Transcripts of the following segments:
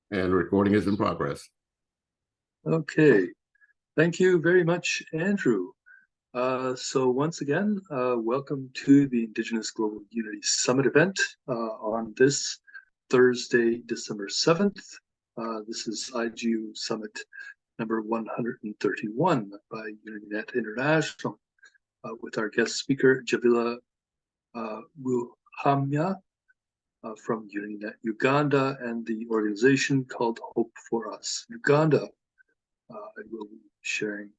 And recording is in progress. Okay, thank you very much, Andrew. So once again, welcome to the Indigenous Global Unity Summit event on this Thursday, December 7th. This is IGU Summit number 131 by UnityNet International with our guest speaker, Jabila Ruhamya from UnityNet Uganda and the organization called Hope for Us Uganda. I will be sharing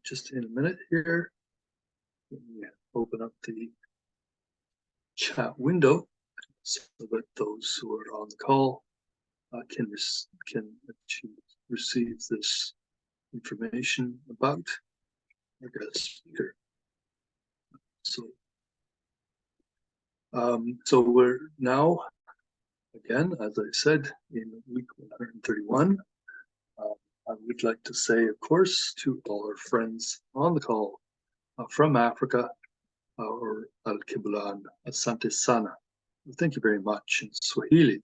just in a minute here. Let me open up the chat window so that those who are on the call can receive this information about our guest speaker. So we're now, again, as I said, in week 131. I would like to say, of course, to all our friends on the call from Africa, or Al-Kiblan, Asante Sana. Thank you very much in Swahili.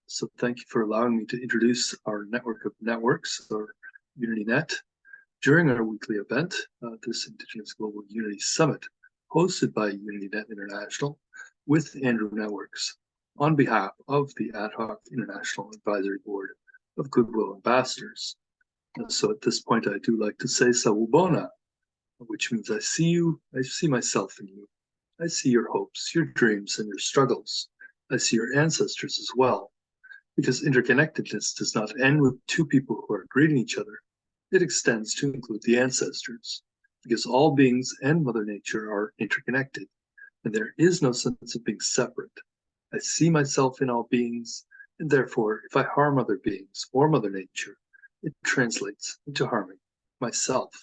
So thank you for allowing me to introduce our network of networks, or UnityNet, during our weekly event, this Indigenous Global Unity Summit, hosted by UnityNet International with Andrew Networks, on behalf of the Ad Hoc International Advisory Board of Goodwill Ambassadors. So at this point, I do like to say Sawubona, which means I see you, I see myself in you. I see your hopes, your dreams, and your struggles. I see your ancestors as well, because interconnectedness does not end with two people who are greeting each other. It extends to include the ancestors, because all beings and Mother Nature are interconnected, and there is no sense of being separate. I see myself in all beings, and therefore, if I harm other beings or Mother Nature, it translates into harming myself.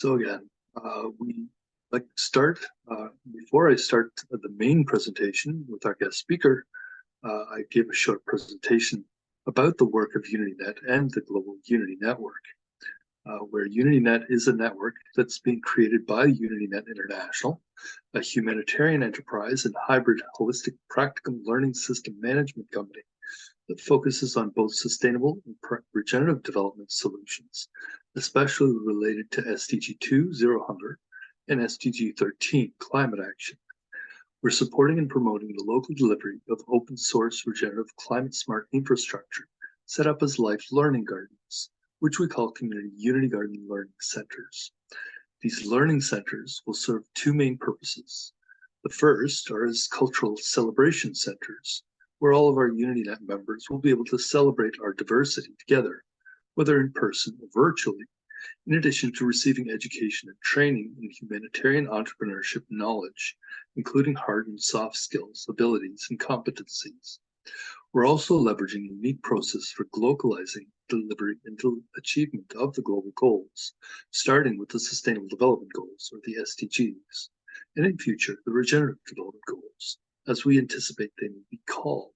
So again, we like to start, before I start the main presentation with our guest speaker, I gave a short presentation about the work of UnityNet and the Global Unity Network, where UnityNet is a network that's being created by UnityNet International, a humanitarian enterprise and hybrid holistic practicum learning system management company that focuses on both sustainable and regenerative development solutions, especially related to SDG 2, Zero Hunger, and SDG 13, Climate Action. We're supporting and promoting the local delivery of open source regenerative climate smart infrastructure set up as life learning gardens, which we call community Unity Garden Learning Centers. These learning centers will serve two main purposes. The first are as cultural celebration centers, where all of our UnityNet members will be able to celebrate our diversity together, whether in person or virtually, in addition to receiving education and training in humanitarian entrepreneurship knowledge, including hard and soft skills, abilities, and competencies. We're also leveraging a unique process for globalizing delivery and achievement of the global goals, starting with the Sustainable Development Goals, or the SDGs, and in future, the Regenerative Development Goals, as we anticipate they may be called.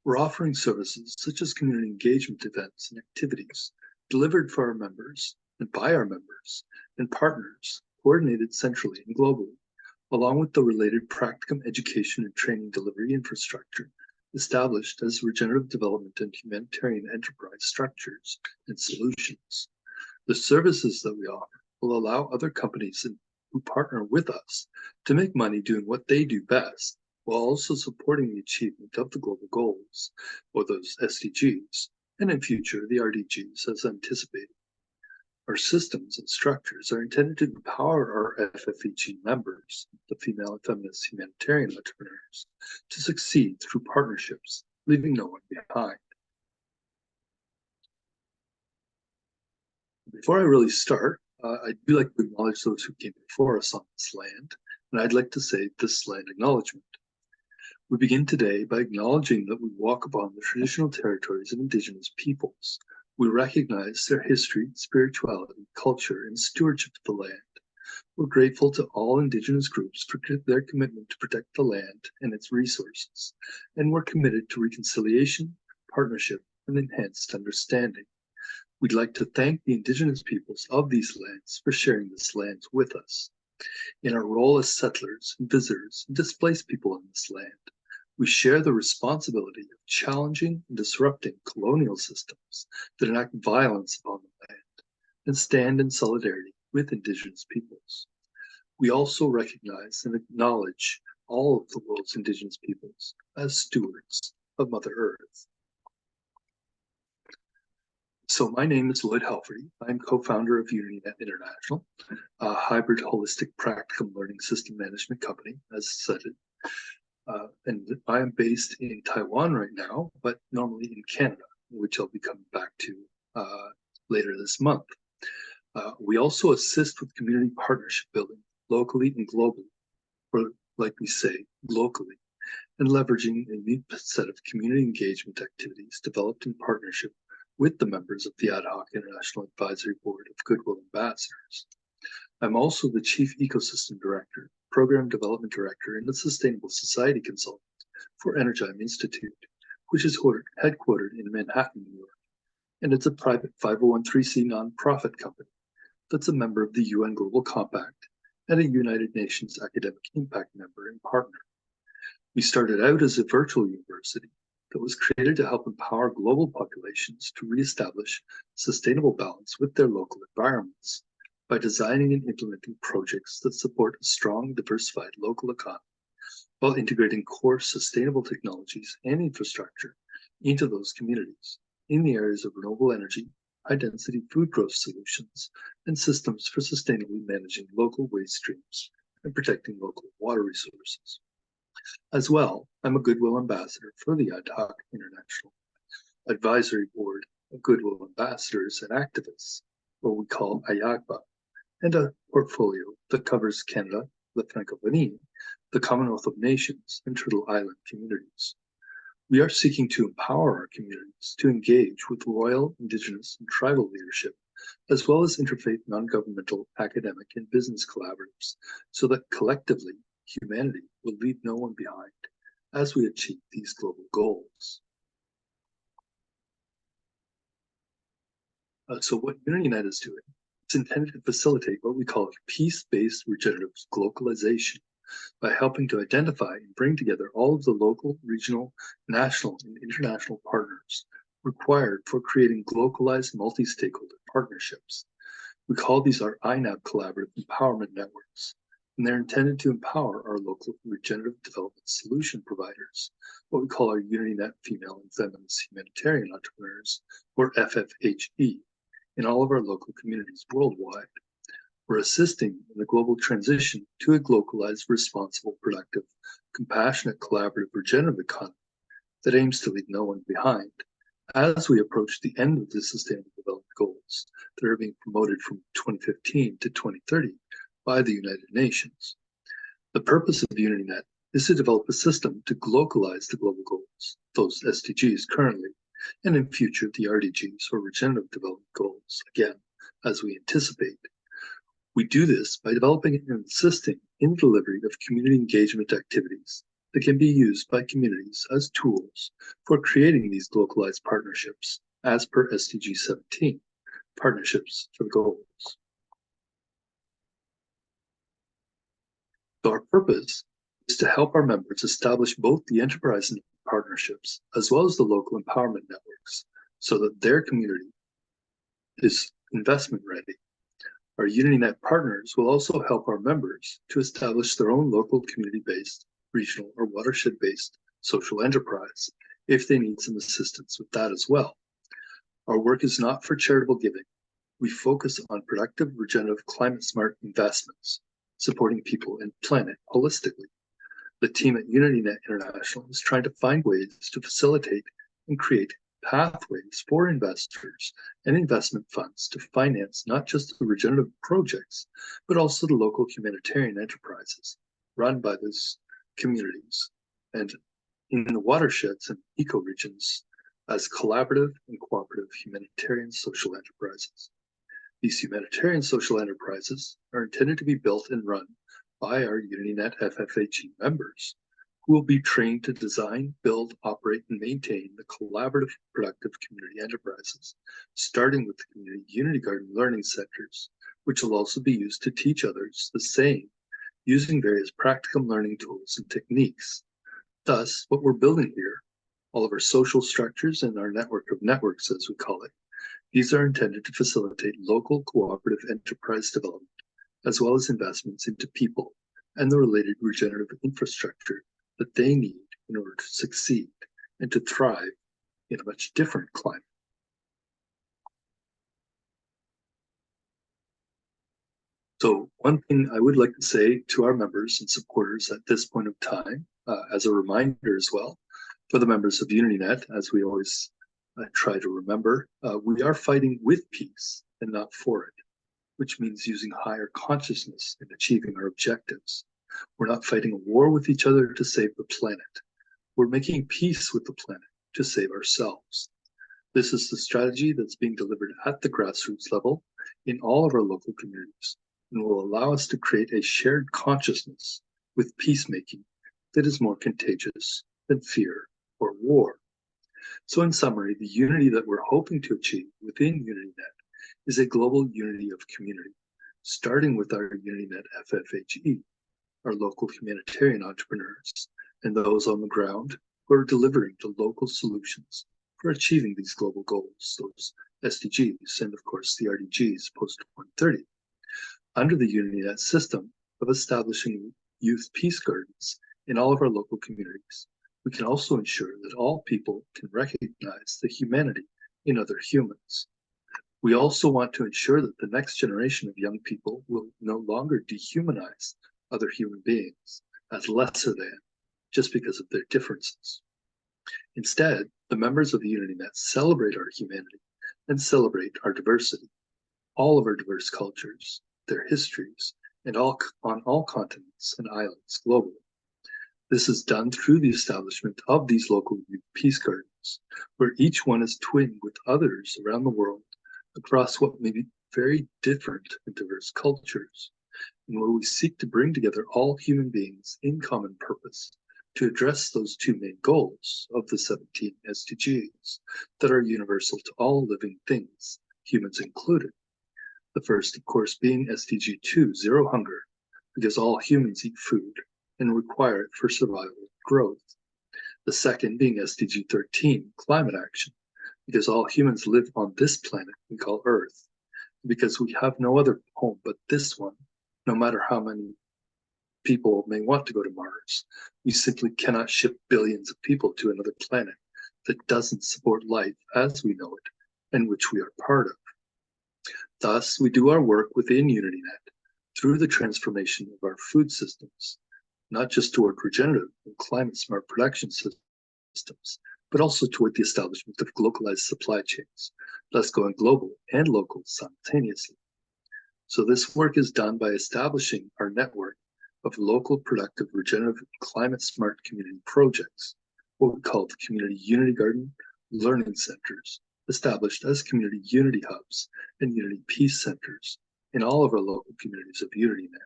We're offering services such as community engagement events and activities delivered for our members and by our members and partners, coordinated centrally and globally, along with the related practicum education and training delivery infrastructure established as regenerative development and humanitarian enterprise structures and solutions. The services that we offer will allow other companies who partner with us to make money doing what they do best, while also supporting the achievement of the global goals, or those SDGs, and in future, the RDGs as anticipated. Our systems and structures are intended to empower our FFEG members, the female and feminist humanitarian entrepreneurs, to succeed through partnerships, leaving no one behind. Before I really start, I do like to acknowledge those who came before us on this land, and I'd like to say this land acknowledgement. We begin today by acknowledging that we walk upon the traditional territories of Indigenous peoples. We recognize their history, spirituality, culture, and stewardship of the land. We're grateful to all Indigenous groups for their commitment to protect the land and its resources, and we're committed to reconciliation, partnership, and enhanced understanding. We'd like to thank the Indigenous peoples of these lands for sharing this land with us. In our role as settlers, visitors, and displaced people in this land, we share the responsibility of challenging and disrupting colonial systems that enact violence upon the land and stand in solidarity with Indigenous peoples. We also recognize and acknowledge all of the world's Indigenous peoples as stewards of Mother Earth. So my name is Lloyd Halferty. I'm co-founder of UnityNet International, a hybrid holistic practical learning system management company, as cited. And I am based in Taiwan right now, but normally in Canada, which I'll be coming back to later this month. We also assist with community partnership building locally and globally, or like we say, locally, and leveraging a unique set of community engagement activities developed in partnership with the members of the Ad Hoc International Advisory Board of Goodwill Ambassadors. I'm also the Chief Ecosystem Director, Program Development Director, and the Sustainable Society Consultant for Energime Institute, which is headquartered in Manhattan, New York, and it's a private 501(c) nonprofit company that's a member of the UN Global Compact and a United Nations Academic Impact member and partner. We started out as a virtual university that was created to help empower global populations to reestablish sustainable balance with their local environments by designing and implementing projects that support a strong, diversified local economy while integrating core sustainable technologies and infrastructure into those communities in the areas of renewable energy, high-density food growth solutions, and systems for sustainably managing local waste streams and protecting local water resources. As well, I'm a Goodwill Ambassador for the Ad Hoc International Advisory Board of Goodwill Ambassadors and Activists, what we call AHIABGA, and a portfolio that covers Canada, the Francophonie, the Commonwealth of Nations, and Turtle Island communities. We are seeking to empower our communities to engage with royal, Indigenous, and tribal leadership, as well as interfaith, non-governmental, academic, and business collaboratives, so that collectively, humanity will leave no one behind as we achieve these global goals. So what UnityNet is doing, it's intended to facilitate what we call peace-based regenerative globalization by helping to identify and bring together all of the local, regional, national, and international partners required for creating localized multi-stakeholder partnerships. We call these our INAB collaborative empowerment networks, and they're intended to empower our local regenerative development solution providers, what we call our UnityNet Female and Feminist Humanitarian Entrepreneurs, or FFHE, in all of our local communities worldwide. We're assisting in the global transition to a globalized, responsible, productive, compassionate, collaborative, regenerative economy that aims to leave no one behind as we approach the end of the Sustainable Development Goals that are being promoted from 2015 to 2030 by the United Nations. The purpose of UnityNet is to develop a system to globalize the global goals, those SDGs currently, and in future the RDGs, or Regenerative Development Goals, again, as we anticipate. We do this by developing and assisting in the delivery of community engagement activities that can be used by communities as tools for creating these localized partnerships as per SDG 17, Partnerships for the Goals. So our purpose is to help our members establish both the enterprise and partnerships as well as the local empowerment networks so that their community is investment ready. Our UnityNet partners will also help our members to establish their own local community-based, regional, or watershed-based social enterprise if they need some assistance with that as well. Our work is not for charitable giving. We focus on productive, regenerative, climate-smart investments, supporting people and planet holistically. The team at UnityNet International is trying to find ways to facilitate and create pathways for investors and investment funds to finance not just the regenerative projects, but also the local humanitarian enterprises run by those communities and in the watersheds and ecoregions as collaborative and cooperative humanitarian social enterprises. These humanitarian social enterprises are intended to be built and run by our UnityNet FFHE members, who will be trained to design, build, operate, and maintain the collaborative, productive community enterprises, starting with the community Unity Garden learning centers, which will also be used to teach others the same, using various practicum learning tools and techniques. Thus, what we're building here, all of our social structures and our network of networks, as we call it, these are intended to facilitate local cooperative enterprise development, as well as investments into people and the related regenerative infrastructure that they need in order to succeed and to thrive in a much different climate. So one thing I would like to say to our members and supporters at this point of time, as a reminder as well, for the members of UnityNet, as we always try to remember, we are fighting with peace and not for it, which means using higher consciousness in achieving our objectives. We're not fighting a war with each other to save the planet. We're making peace with the planet to save ourselves. This is the strategy that's being delivered at the grassroots level in all of our local communities and will allow us to create a shared consciousness with peacemaking that is more contagious than fear or war. So in summary, the unity that we're hoping to achieve within UnityNet is a global unity of community, starting with our UnityNet FFHE, our local humanitarian entrepreneurs, and those on the ground who are delivering the local solutions for achieving these global goals, those SDGs, and of course the RDGs post-2030, under the UnityNet system of establishing youth peace gardens in all of our local communities. We can also ensure that all people can recognize the humanity in other humans. We also want to ensure that the next generation of young people will no longer dehumanize other human beings as lesser than just because of their differences. Instead, the members of the UnityNet celebrate our humanity and celebrate our diversity, all of our diverse cultures, their histories, and on all continents and islands globally. This is done through the establishment of these local youth peace gardens, where each one is twinned with others around the world across what may be very different and diverse cultures, and where we seek to bring together all human beings in common purpose to address those two main goals of the 17 SDGs that are universal to all living things, humans included. The first, of course, being SDG 2, Zero Hunger, because all humans eat food and require it for survival and growth. The second being SDG 13, Climate Action, because all humans live on this planet we call Earth, because we have no other home but this one, no matter how many people may want to go to Mars. We simply cannot ship billions of people to another planet that doesn't support life as we know it and which we are part of. Thus, we do our work within UnityNet through the transformation of our food systems, not just toward regenerative and climate-smart production systems, but also toward the establishment of localized supply chains, thus going global and local simultaneously. So this work is done by establishing our network of local, productive, regenerative, climate-smart community projects, what we call the Community Unity Garden Learning Centers, established as community unity hubs and unity peace centers in all of our local communities of UnityNet.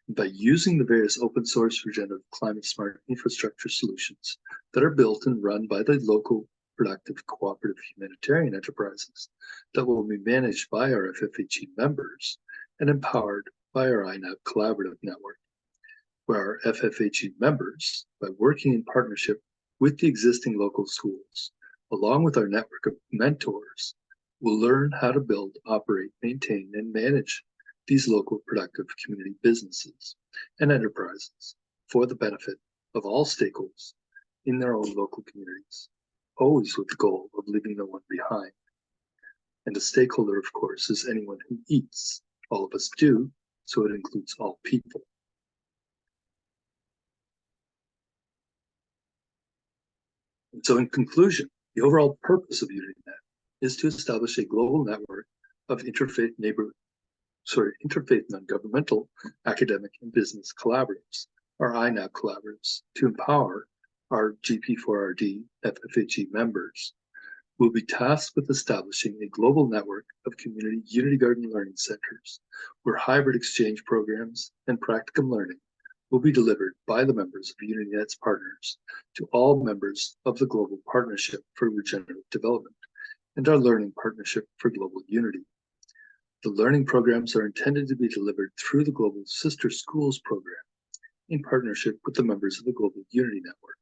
And by using the various open source regenerative climate smart infrastructure solutions that are built and run by the local productive cooperative humanitarian enterprises that will be managed by our FFHE members and empowered by our INAB collaborative network, where our FFHE members, by working in partnership with the existing local schools, along with our network of mentors, will learn how to build, operate, maintain, and manage these local productive community businesses and enterprises for the benefit of all stakeholders in their own local communities, always with the goal of leaving no one behind. And a stakeholder, of course, is anyone who eats. All of us do, so it includes all people. And so in conclusion, the overall purpose of UnityNet is to establish a global network of interfaith non-governmental academic and business collaboratives, our INAB collaboratives, to empower our GP4RD FFHE members. We'll be tasked with establishing a global network of community Unity Garden learning centers, where hybrid exchange programs and practicum learning will be delivered by the members of UnityNet's partners to all members of the Global Partnership for Regenerative Development and our Learning Partnership for Global Unity. The learning programs are intended to be delivered through the Global Sister Schools program in partnership with the members of the Global Unity Network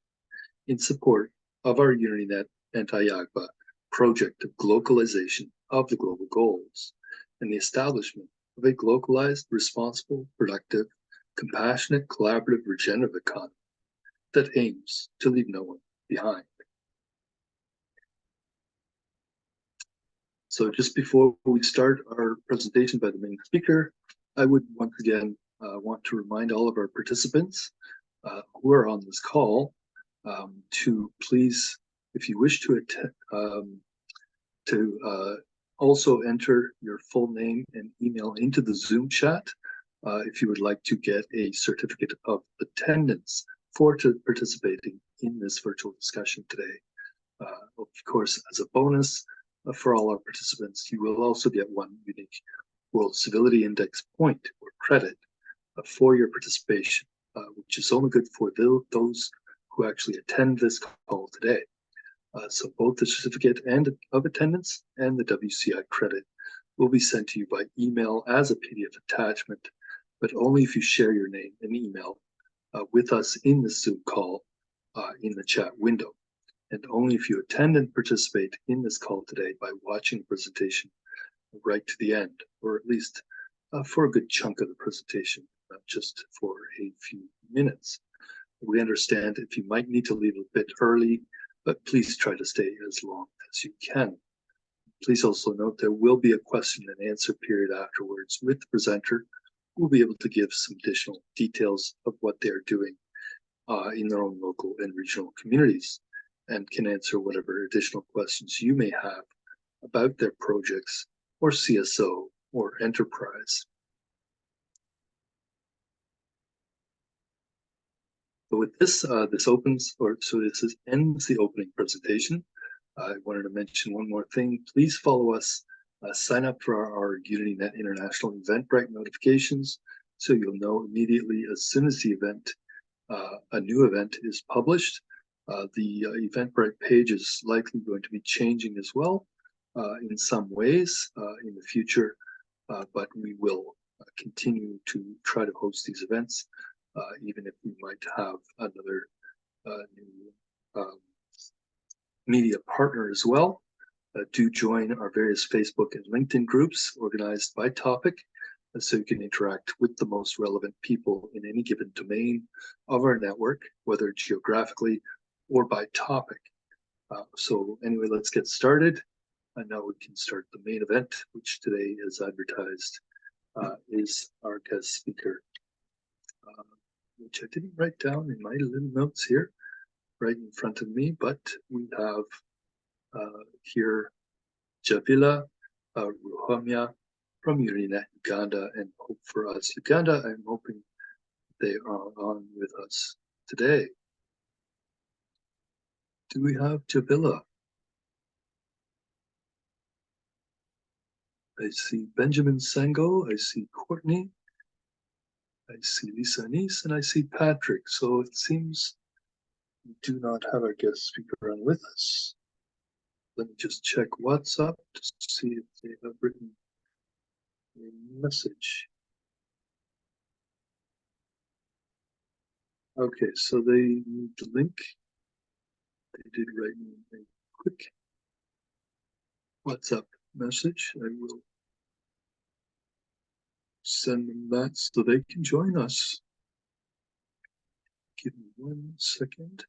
in support of our UnityNet and AHIABGA project of globalization of the global goals and the establishment of a globalized, responsible, productive, compassionate, collaborative, regenerative economy that aims to leave no one behind. So just before we start our presentation by the main speaker, I would once again want to remind all of our participants who are on this call to please, if you wish to attend, also enter your full name and email into the Zoom chat if you would like to get a certificate of attendance for participating in this virtual discussion today. Of course, as a bonus for all our participants, you will also get one unique World Civility Index point or credit for your participation, which is only good for those who actually attend this call today. So both the certificate of attendance and the WCI credit will be sent to you by email as a PDF attachment, but only if you share your name and email with us in the Zoom call in the chat window, and only if you attend and participate in this call today by watching the presentation right to the end, or at least for a good chunk of the presentation, not just for a few minutes. We understand if you might need to leave a bit early, but please try to stay as long as you can. Please also note there will be a question and answer period afterwards with the presenter who will be able to give some additional details of what they're doing in their own local and regional communities, and can answer whatever additional questions you may have about their projects or CSO or enterprise. So with this, this ends the opening presentation. I wanted to mention one more thing. Please follow us, sign up for our UnityNet International Eventbrite notifications, so you'll know immediately as soon as the event, a new event is published. The Eventbrite page is likely going to be changing as well in some ways in the future, but we will continue to try to host these events. Even if we might have another new media partner as well. Do join our various Facebook and LinkedIn groups organized by topic, so you can interact with the most relevant people in any given domain of our network, whether geographically or by topic. So anyway, let's get started. And now we can start the main event, which today is advertised is our guest speaker, which I didn't write down in my little notes here, right in front of me, but we have here Javila Ruhamya from UnityNet Uganda and Hope for Us Uganda. I'm hoping they are on with us today. Do we have Javila? I see Benjamin Sango, I see Courtney, I see Lisa Anise, and I see Patrick. So it seems we do not have our guest speaker on with us. Let me just check WhatsApp to see if they have written a message. Okay, so they need the link. They did write me a quick WhatsApp message. I will send them that so they can join us. Give me 1 second.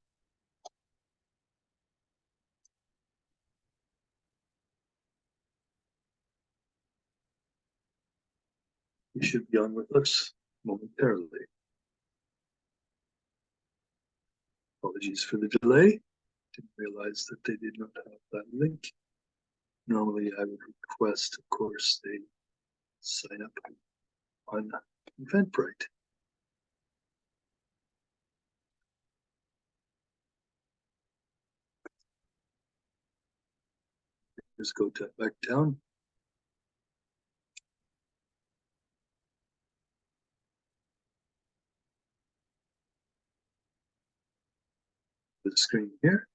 You should be on with us momentarily. Apologies for the delay. Didn't realize that they did not have that link. Normally I would request, of course, they sign up on Eventbrite. Just go back down. the screen here.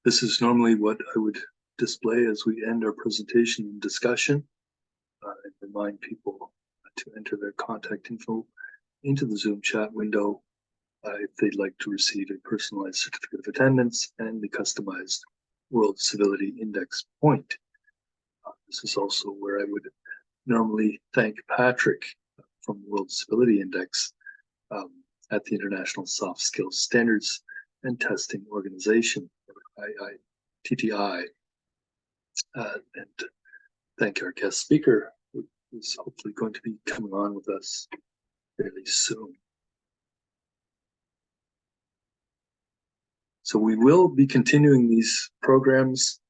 This is normally what I would display as we end our presentation and discussion, and remind people to enter their contact info into the Zoom chat window if they'd like to receive a personalized certificate of attendance and the customized World Civility Index point. This is also where I would normally thank Patrick from the World Civility Index at the International Soft Skills Standards and Testing Organization, IITTI, and thank our guest speaker, who is hopefully going to be coming on with us fairly soon. So we will be continuing these programs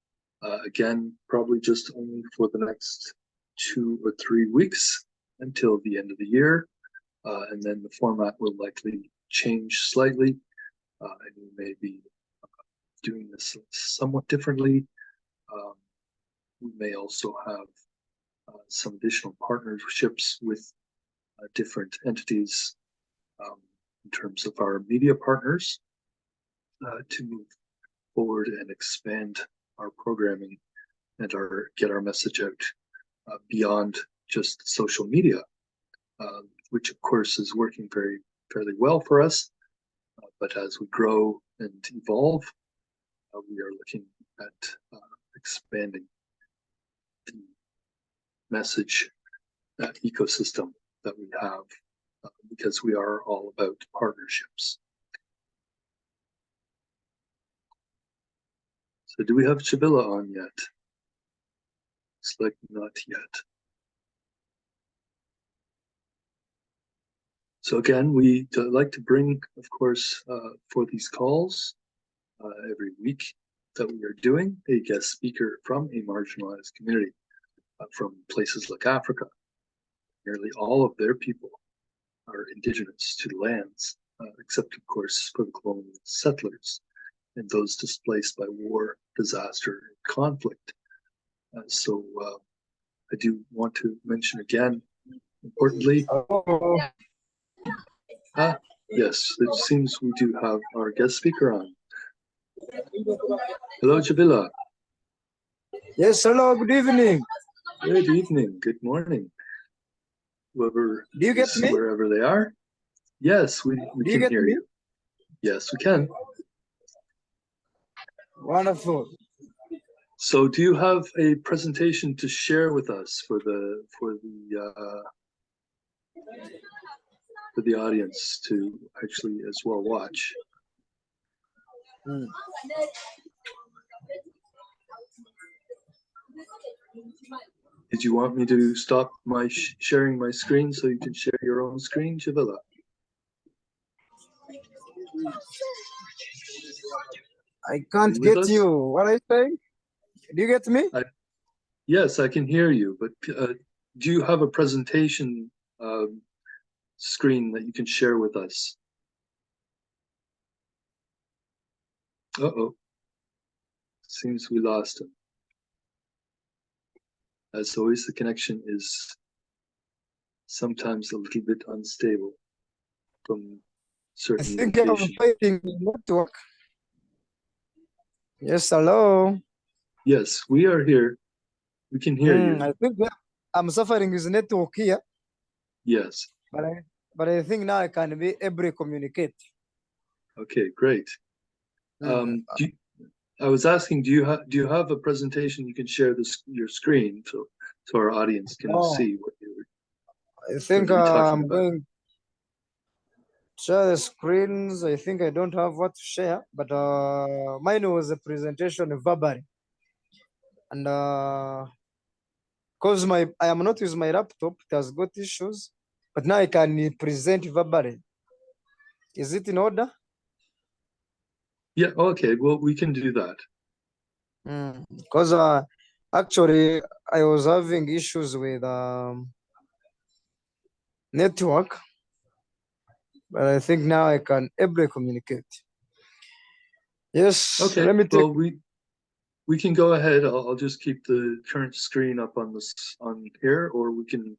again, probably just only for the next 2 or 3 weeks until the end of the year. And then the format will likely change slightly. And we may be doing this somewhat differently. We may also have some additional partnerships with different entities in terms of our media partners to move forward and expand our programming and get our message out beyond just social media, which of course is working fairly well for us. But as we grow and evolve, we are looking at expanding the message ecosystem that we have, because we are all about partnerships. So do we have Chabilla on yet? It's like not yet. So again, we like to bring, of course, for these calls every week that we are doing, a guest speaker from a marginalized community from places like Africa. Nearly all of their people are indigenous to the lands, except of course for the colonial settlers and those displaced by war, disaster, and conflict. So I do want to mention again, importantly, yes, it seems we do have our guest speaker on. Hello, Jabila. Yes, hello, good evening. Good evening, good morning. Whoever, Do you get me? wherever they are. Yes, we can hear you. Yes, we can. Wonderful. So do you have a presentation to share with us for the audience to actually as well watch? Did you want me to stop my sharing my screen so you can share your own screen, Javilla? I can't get you. What are you saying? Do you get me? Yes, I can hear you, but do you have a presentation screen that you can share with us? Uh-oh. Seems we lost him. As always, the connection is sometimes a little bit unstable from certain I think I'm locations. fighting network. Yes, hello. Yes, we are here. We can hear you. I think I'm suffering with network here. Yes. But I think now I can be able to communicate. Okay, great. I was asking, do you have a presentation you can share your screen so our audience can see what you're? I think I'm going to share the screens. I think I don't have what to share, but mine was a presentation verbally, and because I am not using my laptop, it has got issues, but now I can present verbally. Is it in order? Yeah, okay, well, we can do that. Because actually I was having issues with network, but I think now I can able to communicate. Yes. Okay. Let me take. Well, we can go ahead. I'll just keep the current screen up on here, or we can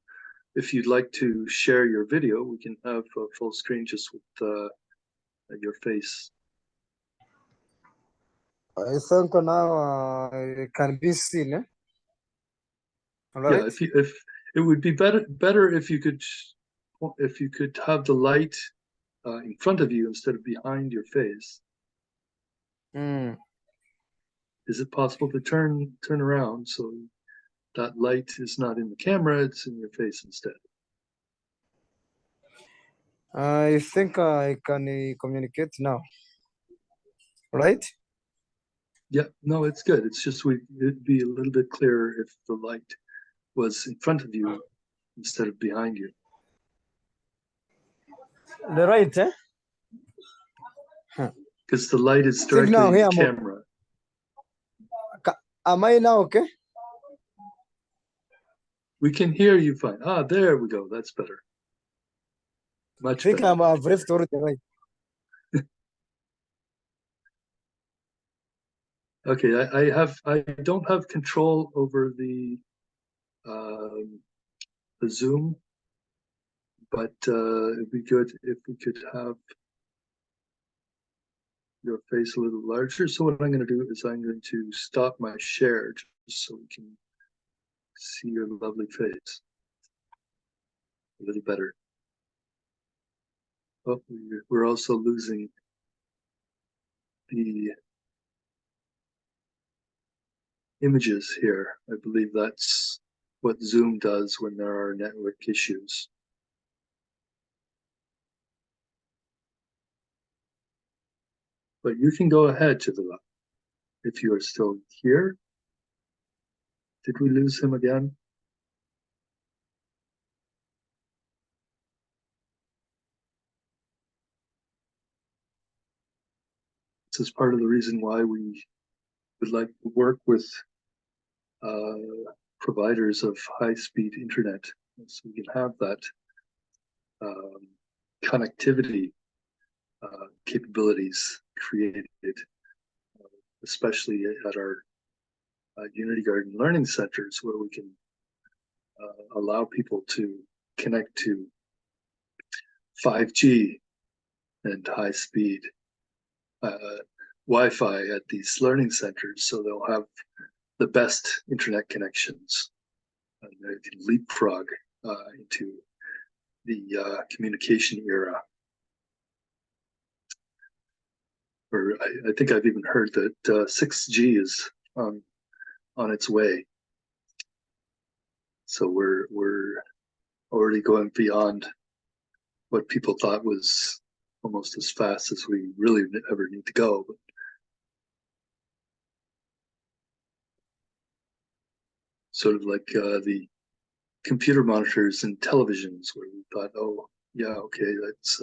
if you'd like to share your video, we can have a full screen just with your face. I think now it can be seen. All right. Yeah, if it would be better if you could have the light in front of you instead of behind your face. Mm. Is it possible to turn around so that light is not in the camera, it's in your face instead? I think I can communicate now. Right? Yeah, no, it's good. It's just it'd be a little bit clearer if the light was in front of you instead of behind you. The right, eh? Because the light is directly in the camera. Am I now okay? We can hear you fine. Ah, there we go. That's better. Much better. I'm a brief story, right? Okay, I don't have control over the Zoom, but it'd be good if we could have your face a little larger. So what I'm going to do is I'm going to stop my share just so we can see your lovely face a little better. Oh, we're also losing the images here. I believe that's what Zoom does when there are network issues. But you can go ahead to the left if you are still here. Did we lose him again? This is part of the reason why we would like to work with providers of high-speed internet, so we can have that connectivity capabilities created, especially at our Unity Garden learning centers, where we can allow people to connect to 5G and high-speed Wi-Fi at these learning centers, so they'll have the best internet connections, and they can leapfrog into the communication era. Or I think I've even heard that 6G is on its way. So we're already going beyond what people thought was almost as fast as we really ever need to go. But sort of like the computer monitors and televisions, where we thought, oh yeah, okay, that's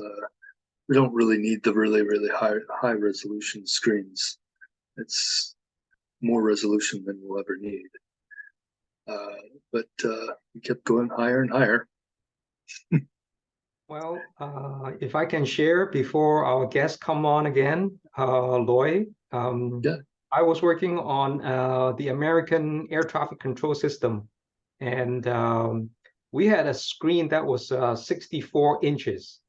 we don't really need the really high resolution screens. It's more resolution than we'll ever need. But we kept going higher and higher. Well, if I can share before our guests come on again, Loy, Yeah. I was working on the American air traffic control system, and we had a screen that was 64 inches.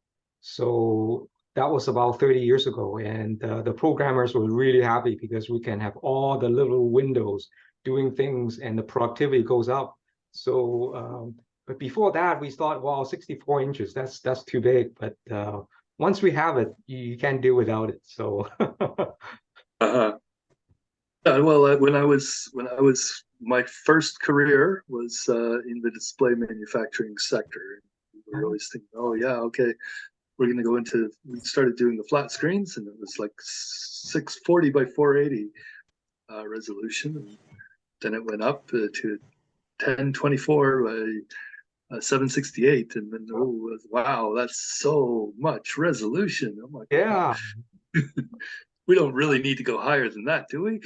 So that was about 30 years ago, and the programmers were really happy because we can have all the little windows doing things, and the productivity goes up. So but before that, we thought, wow, 64 inches, that's too big. But once we have it, you can't do without it. So well, when I was my first career was in the display manufacturing sector. We were always thinking, oh yeah, okay, we're going to go into. We started doing the flat screens, and it was like 640 by 480 resolution, and then it went up to 1024 by 768, and then oh wow, that's so much resolution. I'm like, yeah. We don't really need to go higher than that, do we?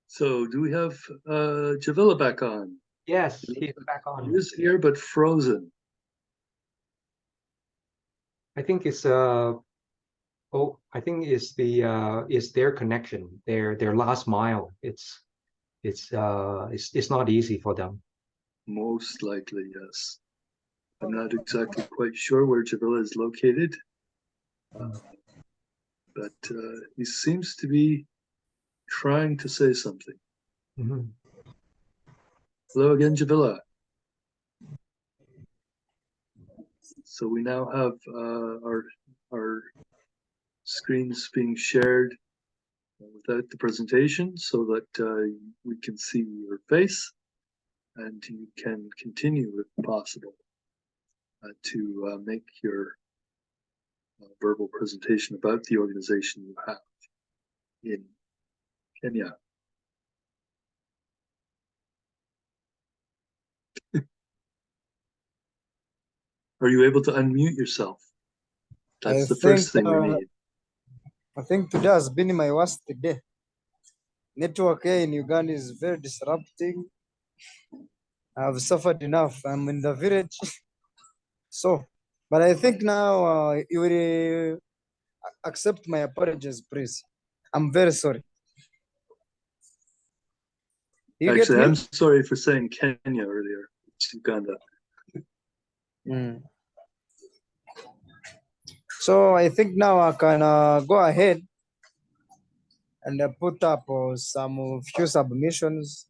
So do we have Javilla back on? Yes, he's back on. He is here, but frozen. I think it's I think it's the is their connection, their last mile. It's it's not easy for them. Most likely, yes. I'm not exactly quite sure where Javilla is located, but he seems to be trying to say something. Mhm. Hello again, Javilla. So we now have our screens being shared without the presentation so that we can see your face and you can continue if possible to make your verbal presentation about the organization you have in Kenya. Are you able to unmute yourself? That's the first thing we need. I think today has been my worst day. Network here in Uganda is very disrupting. I've suffered enough. I'm in the village. So, but I think now you will accept my apologies, please. I'm very sorry. You Actually, get me? I'm sorry for saying Kenya earlier. It's Uganda. So I think now I can go ahead and put up some few submissions.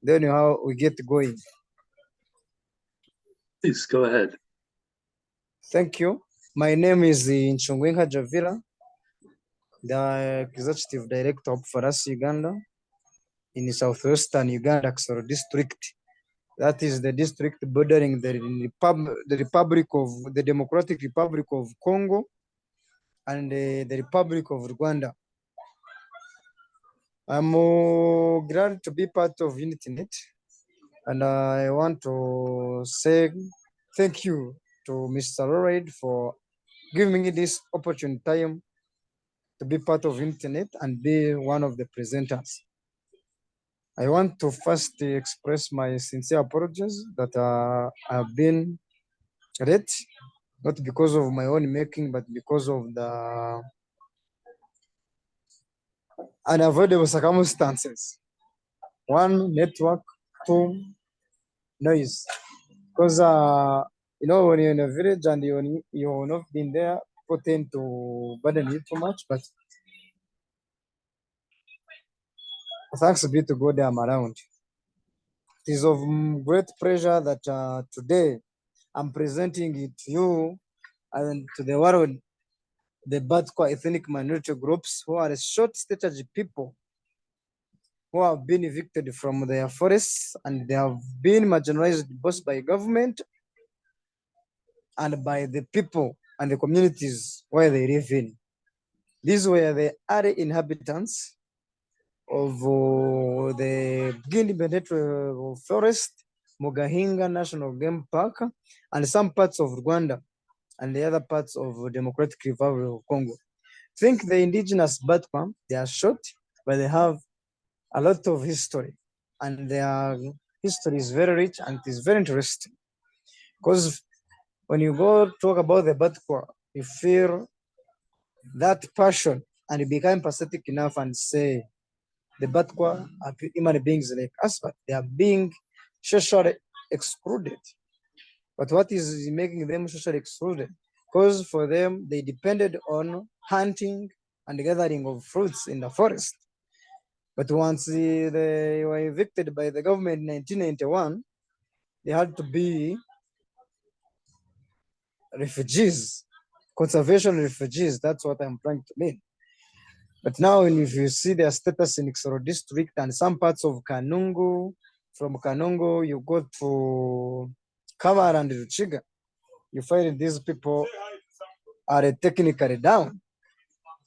Then how we get going. Please go ahead. Thank you. My name is Nchungwenga Javila, the Executive Director of Farasi Uganda in southwestern Uganda, Kisoro District. That is the district bordering the Democratic Republic of Congo and the Republic of Rwanda. I'm glad to be part of UnityNet, and I want to say thank you to Mr. Lloyd for giving me this opportune time to be part of UnityNet and be one of the presenters. I want to first express my sincere apologies that I've been late, not because of my own making, but because of the unavoidable circumstances. One, network; two, noise. Because you know, when you're in a village and you're not been there, people tend to burden you too much. But thanks be to God, I'm around. It is of great pleasure that today I'm presenting it to you and to the world, the Batqua ethnic minority groups who are short strategy people who have been evicted from their forests and they have been marginalized both by government and by the people and the communities where they live in. These were the early inhabitants of the Guinea Forest, Mugahinga National Game Park, and some parts of Rwanda and the other parts of Democratic Republic of Congo. Think the indigenous Batqua, they are short, but they have a lot of history, and their history is very rich and it is very interesting. Because when you go talk about the Batqua, you feel that passion and you become pathetic enough and say the Batqua are human beings like us, but they are being socially excluded. But what is making them socially excluded? Because for them, they depended on hunting and gathering of fruits in the forest. But once they were evicted by the government in 1991, they had to be refugees, conservation refugees. That's what I'm trying to mean. But now, if you see their status in Kisoro district and some parts of Kanungu, from Kanungu, you go to Kavar and Ruchiga, you find these people are technically down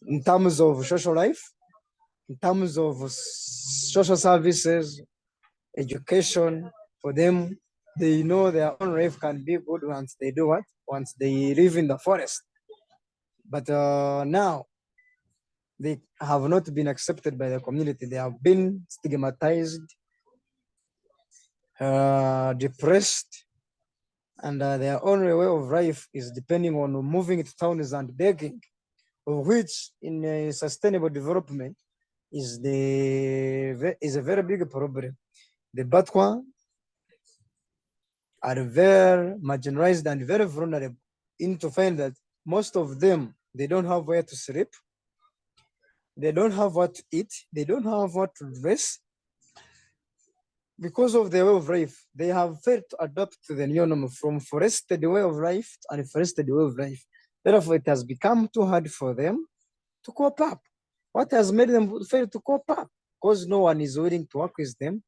in terms of social life, in terms of social services, education. For them, they know their own life can be good once they do what? Once they live in the forest. But now, they have not been accepted by the community. They have been stigmatized, depressed, and their only way of life is depending on moving to towns and begging, of which in a sustainable development, is a very big problem. The Batwa are very marginalized and very vulnerable. In to find that most of them, they don't have where to sleep, they don't have what to eat, they don't have what to dress. Because of their way of life, they have failed to adapt to the new normal from forested way of life and forested way of life. Therefore, it has become too hard for them to cope up. What has made them fail to cope up? Because no one is willing to work with them.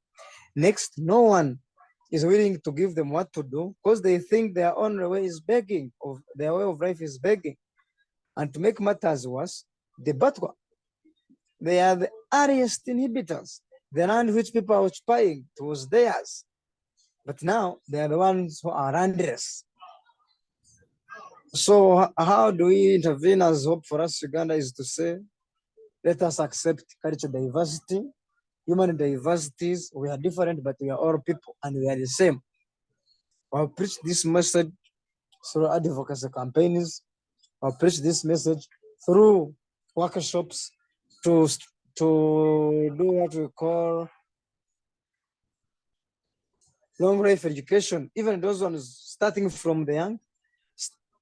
Next, no one is willing to give them what to do because they think their own way is begging, or their way of life is begging. And to make matters worse, the Batwa, they are the earliest inhabitants. The land which people are occupying, it was theirs. But now they are the ones who are landless. So how do we intervene as Hope for Us Uganda is to say, let us accept cultural diversity, human diversities. We are different, but we are all people and we are the same. I'll preach this message through advocacy campaigns. I'll preach this message through workshops to do what we call long life education, even those ones starting from the young,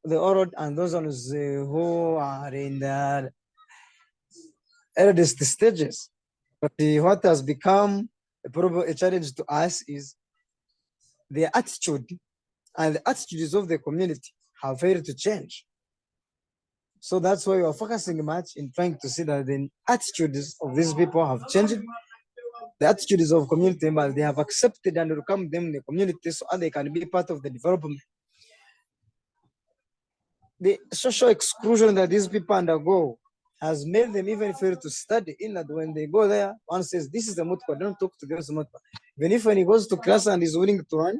the old, and those ones who are in the earliest stages. But what has become a challenge to us is the attitude and the attitudes of the community have failed to change. So that's why we are focusing much in trying to see that the attitudes of these people have changed. The attitudes of community members, they have accepted and welcomed them in the community so they can be part of the development. The social exclusion that these people undergo has made them even fail to study. In that when they go there, one says, this is the Mutwa, don't talk to this Mutwa. Even if when he goes to class and is willing to run,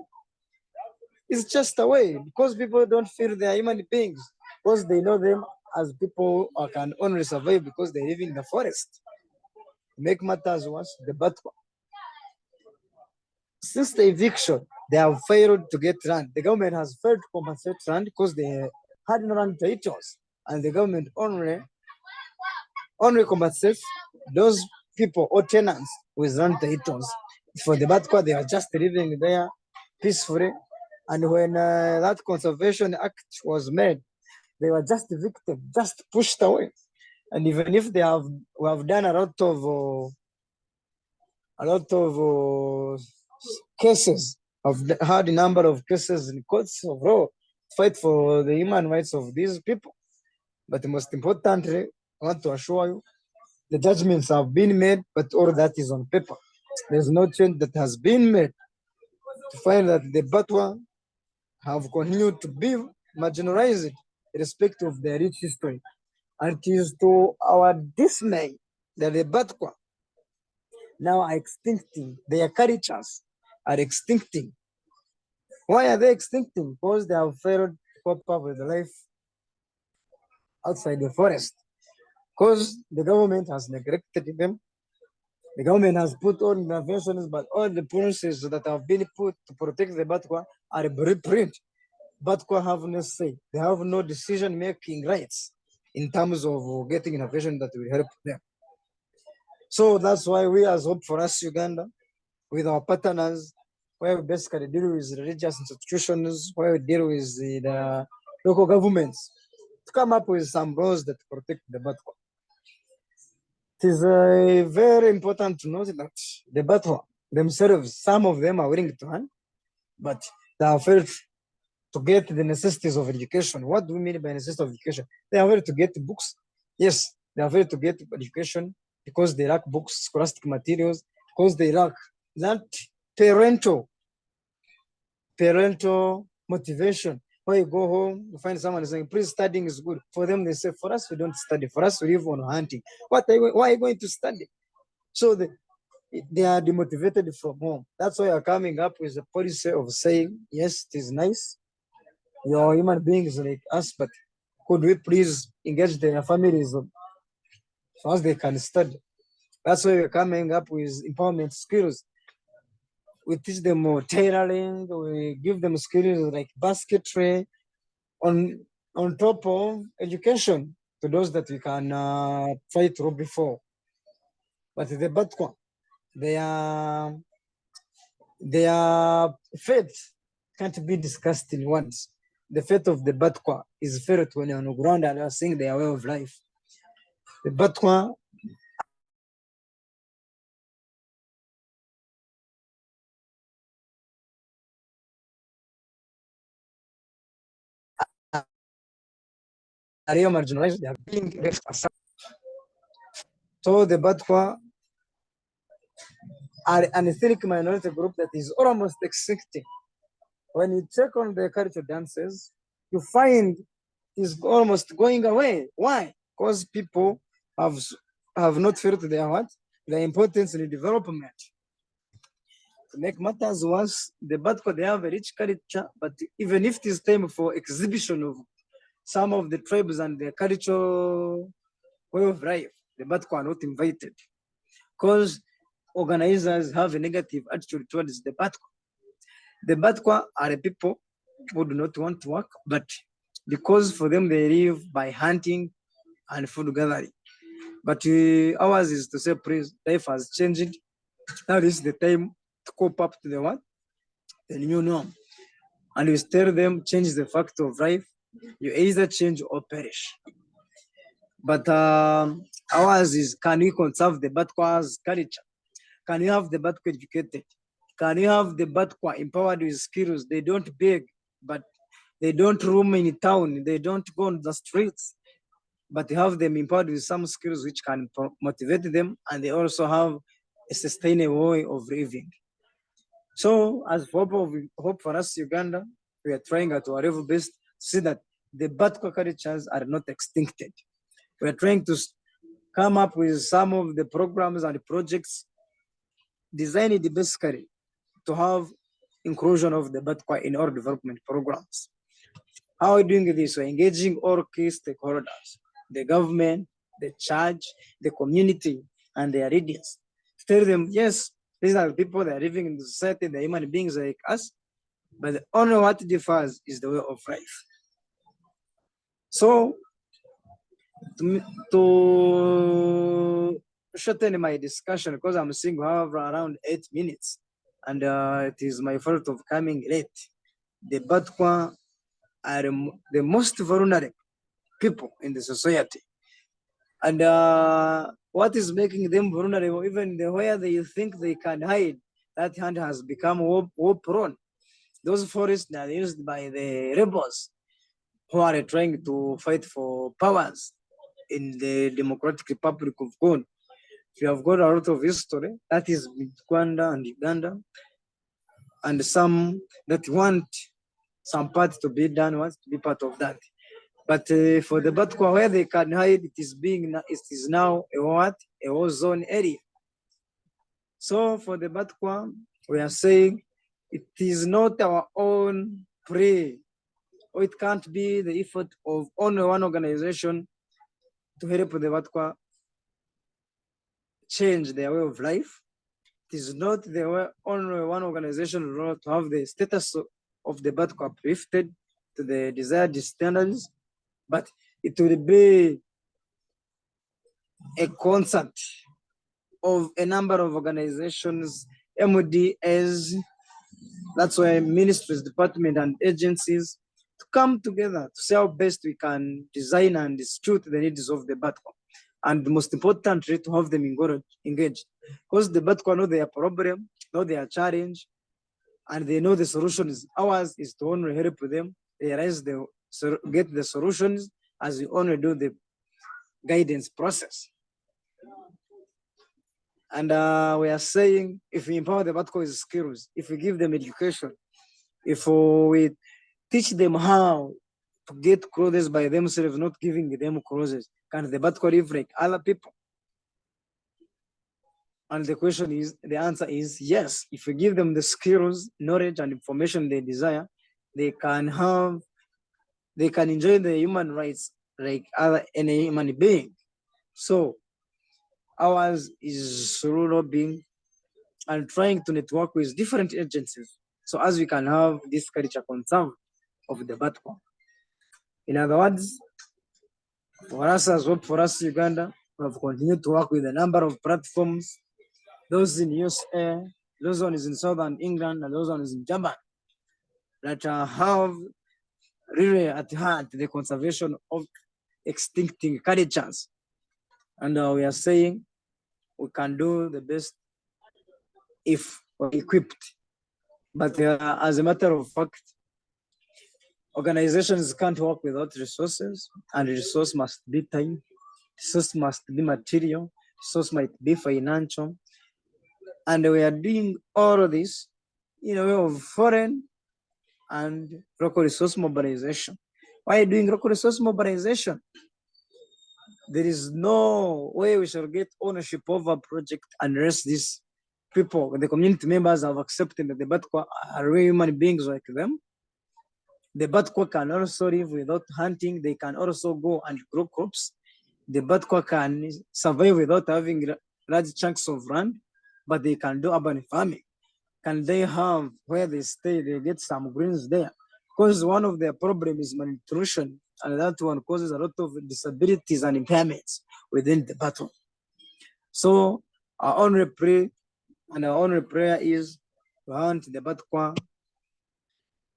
it's just a way because people don't feel they are human beings, because they know them as people who can only survive because they live in the forest. To make matters worse, the Batwa, since the eviction, they have failed to get land. The government has failed to compensate land because they had no land titles, and the government only compensates those people or tenants with land titles. For the Batwa, they are just living there peacefully. And when that Conservation Act was made, they were just evicted, just pushed away. And even if we have done a lot of cases, I've had a number of cases in courts of law to fight for the human rights of these people. But most importantly, I want to assure you, the judgments have been made, but all that is on paper. There's no change that has been made to find that the Batwa have continued to be marginalized irrespective of their rich history. And it is to our dismay that the Batwa now are extincting, their cultures are extincting. Why are they extincting? Because they have failed to cope up with life outside the forest. Because the government has neglected them. The government has put all interventions, but all the policies that have been put to protect the Batwa are blueprint. Batwa have no say. They have no decision-making rights in terms of getting innovation that will help them. So that's why we as Hope for Us Uganda, with our partners, where we basically deal with religious institutions, where we deal with the local governments, to come up with some laws that protect the Batwa. It is very important to note that the Batwa themselves, some of them are willing to run, but they have failed to get the necessities of education. What do we mean by necessity of education? They are able to get books. Yes, they are able to get education because they lack books, scholastic materials, because they lack that parental motivation. When you go home, you find someone saying, please, studying is good. For them, they say, for us, we don't study. For us, we live on hunting. Why are you going to study? So they are demotivated from home. That's why you're coming up with a policy of saying, yes, it is nice. You're human beings like us, but could we please engage their families so as they can study? That's why we're coming up with empowerment skills. We teach them tailoring, we give them skills like basketry on top of education to those that we can fight through before. But the Batwa, their fate can't be discussed in words. The fate of the Batwa is felt when you're on the ground and you're seeing their way of life. The Batwa are marginalized, they are being left aside. So the Batwa are an ethnic minority group that is almost extinct. When you check on the cultural dances, you find it's almost going away. Why? Because people have not felt the importance in the development. To make matters worse, the Batwa, they have a rich culture, but even if it is time for exhibition of some of the tribes and their cultural way of life, the Batwa are not invited because organizers have a negative attitude towards the Batwa. The Batwa are the people who do not want to work, but because for them they live by hunting and food gathering. But ours is to say, please, life has changed. Now is the time to cope up to the new norm. And we tell them, change the fact of life. You either change or perish. But ours is, can we conserve the Batwa's culture? Can you have the Batwa educated? Can you have the Batwa empowered with skills? They don't beg, but they don't roam in town. They don't go on the streets, but they have them empowered with some skills which can motivate them, and they also have a sustainable way of living. So, as hope for us, Uganda, we are trying at our level best to see that the Batwa cultures are not extincted. We are trying to come up with some of the programs and projects designed basically to have inclusion of the Batwa in our development programs. How are we doing this? We're engaging all key stakeholders, the government, the church, the community, and their leaders. Tell them, yes, these are the people that are living in the society, they're human beings like us, but only what differs is the way of life. So, to shorten my discussion, because I'm seeing we have around 8 minutes, and it is my fault of coming late. The Batwa are the most vulnerable people in the society. And what is making them vulnerable, even where they think they can hide, that hand has become war prone. Those forests are used by the rebels who are trying to fight for powers in the Democratic Republic of Congo. We have got a lot of history, that is with Rwanda and Uganda, and some that want some part to be done, wants to be part of that. But for the Batwa, where they can hide, it is now a war zone area. So for the Batwa, we are saying it is not our own prey, or it can't be the effort of only one organization to help the Batwa change their way of life. It is not only one organization to have the status of the Batwa uplifted to the desired standards, but it will be a concert of a number of organizations, MODs, that's why ministries, departments, and agencies to come together to see how best we can design and suit the needs of the Batwa. And most importantly, to have them engaged. Because the Batwa know their problem, know their challenge, and they know the solutions. Ours is to only help them realize get the solutions as we only do the guidance process. And we are saying, if we empower the Batwa with skills, if we give them education, if we teach them how to get clothes by themselves, not giving them clothes, can the Batwa live like other people? And the answer is yes. If we give them the skills, knowledge, and information they desire, they can enjoy the human rights like any human being. So ours is through lobbying and trying to network with different agencies, so as we can have this culture conserved of the Batwa. In other words, for us as well, for us Uganda, We have continued to work with a number of platforms, those in USA, those ones in Southern England, and those ones in Japan, that have really at heart the conservation of extincting cultures. And we are saying we can do the best if we're equipped. But as a matter of fact, organizations can't work without resources, and resource must be time, resource must be material, resource might be financial. And we are doing all of this in a way of foreign and local resource mobilization. Why doing local resource mobilization? There is no way we shall get ownership of a project unless these people, the community members, have accepted that the Batwa are real human beings like them. The Batwa can also live without hunting. They can also go and grow crops. The Batwa can survive without having large chunks of land, but they can do urban farming. Can they have where they stay, they get some greens there? Because one of their problems is malnutrition, and that one causes a lot of disabilities and impairments within the Batwa. So our only prayer is to want the Batwa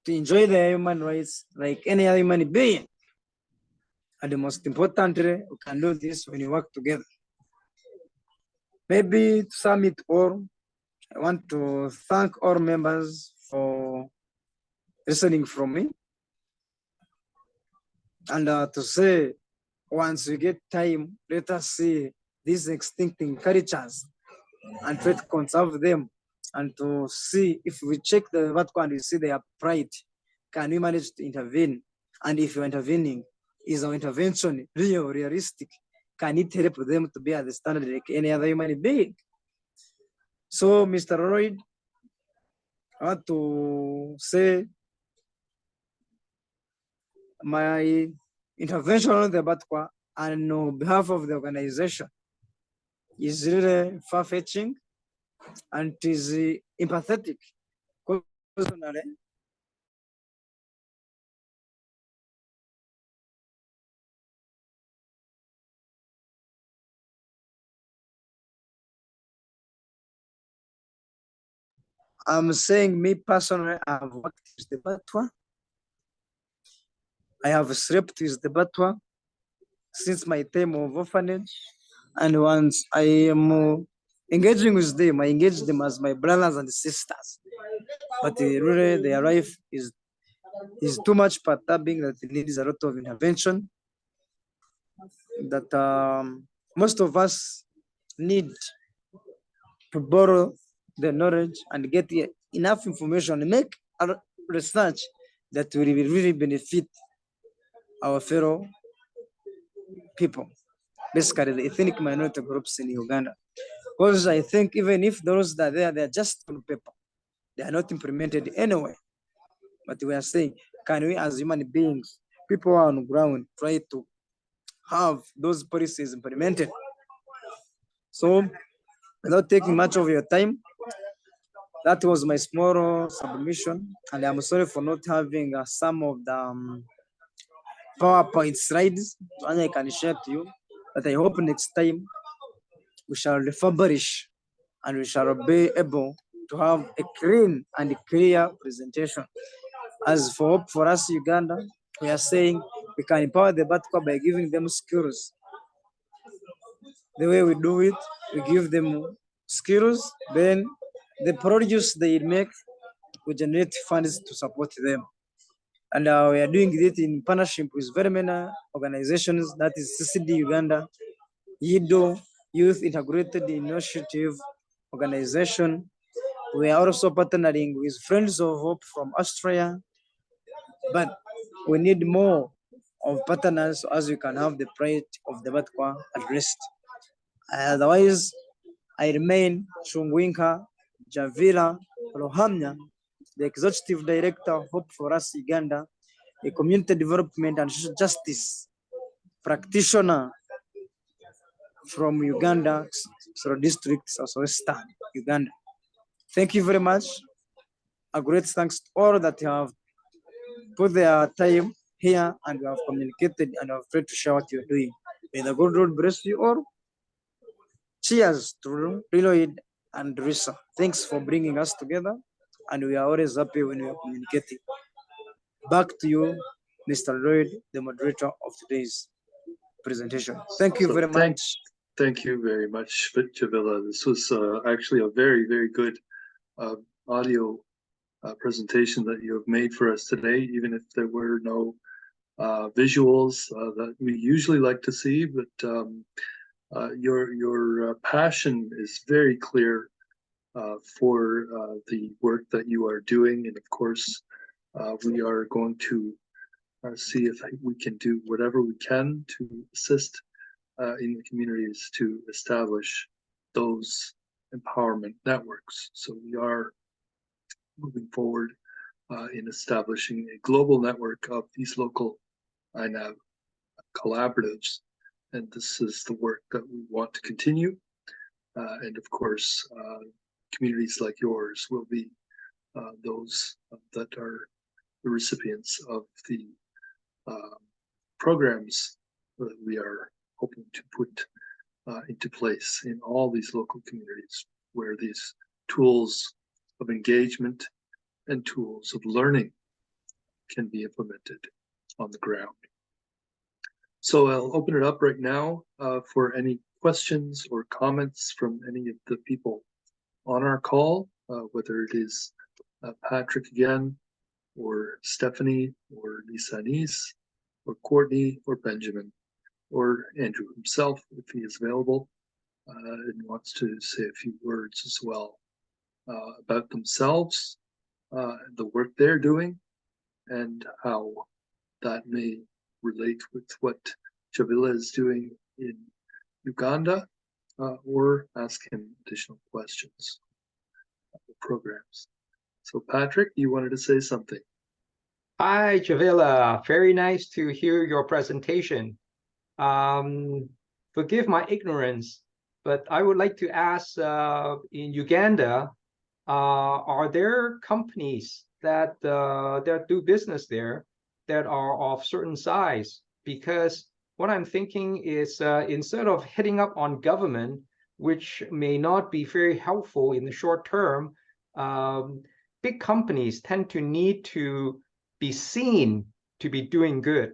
to enjoy their human rights like any other human being. And the most importantly, we can do this when we work together. Maybe to sum it all, I want to thank all members for listening from me. And to say, once we get time, let us see these extincting cultures and try to conserve them, and to see if we check the Batwa and we see their pride, can we manage to intervene? And if you're intervening, is our intervention real, realistic? Can it help them to be at the standard like any other human being? So, Mr. Lloyd, I want to say my intervention on the Batwa and on behalf of the organization is really far-fetching and is empathetic. Personally, I'm saying me personally, I have worked with the Batwa. I have slept with the Batwa since my time of orphanage. And once I am engaging with them, I engage them as my brothers and sisters. But really, their life is too much perturbing that it needs a lot of intervention. That most of us need to borrow the knowledge and get enough information and make research that will really benefit our fellow people, basically the ethnic minority groups in Uganda. Because I think even if those that are there, they're just on paper. They are not implemented anywhere. But we are saying, can we as human beings, people on the ground, try to have those policies implemented? So, without taking much of your time, that was my small submission, and I'm sorry for not having some of the PowerPoint slides that I can share to you, but I hope next time we shall refurbish and we shall be able to have a clean and clear presentation. As for Hope for Us Uganda, we are saying we can empower the Batwa by giving them skills. The way we do it, we give them skills, then the produce they make, we generate funds to support them. And we are doing it in partnership with very many organizations, that is CCD Uganda, YIDO, Youth Integrated Initiative Organization. We are also partnering with Friends of Hope from Australia, but we need more of partners as we can have the pride of the Batwa addressed. Otherwise, I remain Chungwinka Javila Rohamya, the Executive Director of Hope for Us Uganda, a community development and social justice practitioner from Uganda, District, Southwestern Uganda. Thank you very much. A great thanks to all that have put their time here and have communicated and have tried to share what you're doing. May the good Lord bless you all. Cheers to Lloyd and Risa. Thanks for bringing us together, and we are always happy when we are communicating. Back to you, Mr. Lloyd, the moderator of today's presentation. Thank you very much. Thank you very much, Javilla. This was actually a very, very good audio presentation that you have made for us today, even if there were no visuals that we usually like to see, but your passion is very clear for the work that you are doing, and of course we are going to see if we can do whatever we can to assist in the communities to establish those empowerment networks. So we are moving forward in establishing a global network of these local AHIABGA collaboratives, and this is the work that we want to continue. And of course, communities like yours will be those that are the recipients of the programs that we are hoping to put into place in all these local communities, where these tools of engagement and tools of learning can be implemented on the ground. So I'll open it up right now for any questions or comments from any of the people on our call, whether it is Patrick again, or Stephanie, or Lisa-Anise, or Courtney, or Benjamin, or Andrew himself, if he is available and wants to say a few words as well about themselves, the work they're doing, and how that may relate with what Javilla is doing in Uganda, or ask him additional questions of the programs. So Patrick, you wanted to say something. Hi, Javilla. Very nice to hear your presentation. Forgive my ignorance, but I would like to ask, in Uganda, are there companies that do business there that are of certain size? Because what I'm thinking is, instead of hitting up on government, which may not be very helpful in the short term, big companies tend to need to be seen to be doing good.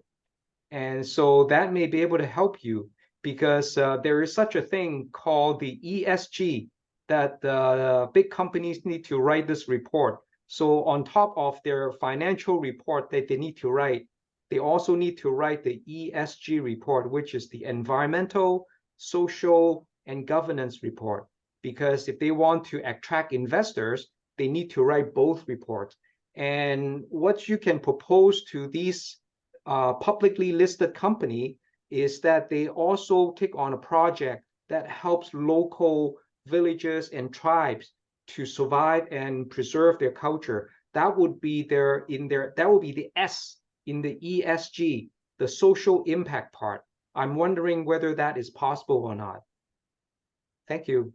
And so that may be able to help you, because there is such a thing called the ESG, that big companies need to write this report. So on top of their financial report that they need to write, they also need to write the ESG report, which is the environmental, social, and governance report. Because if they want to attract investors, they need to write both reports. And what you can propose to these publicly listed company is that they also take on a project that helps local villages and tribes to survive and preserve their culture. That would be that would be the S in the ESG, the social impact part. I'm wondering whether that is possible or not. Thank you.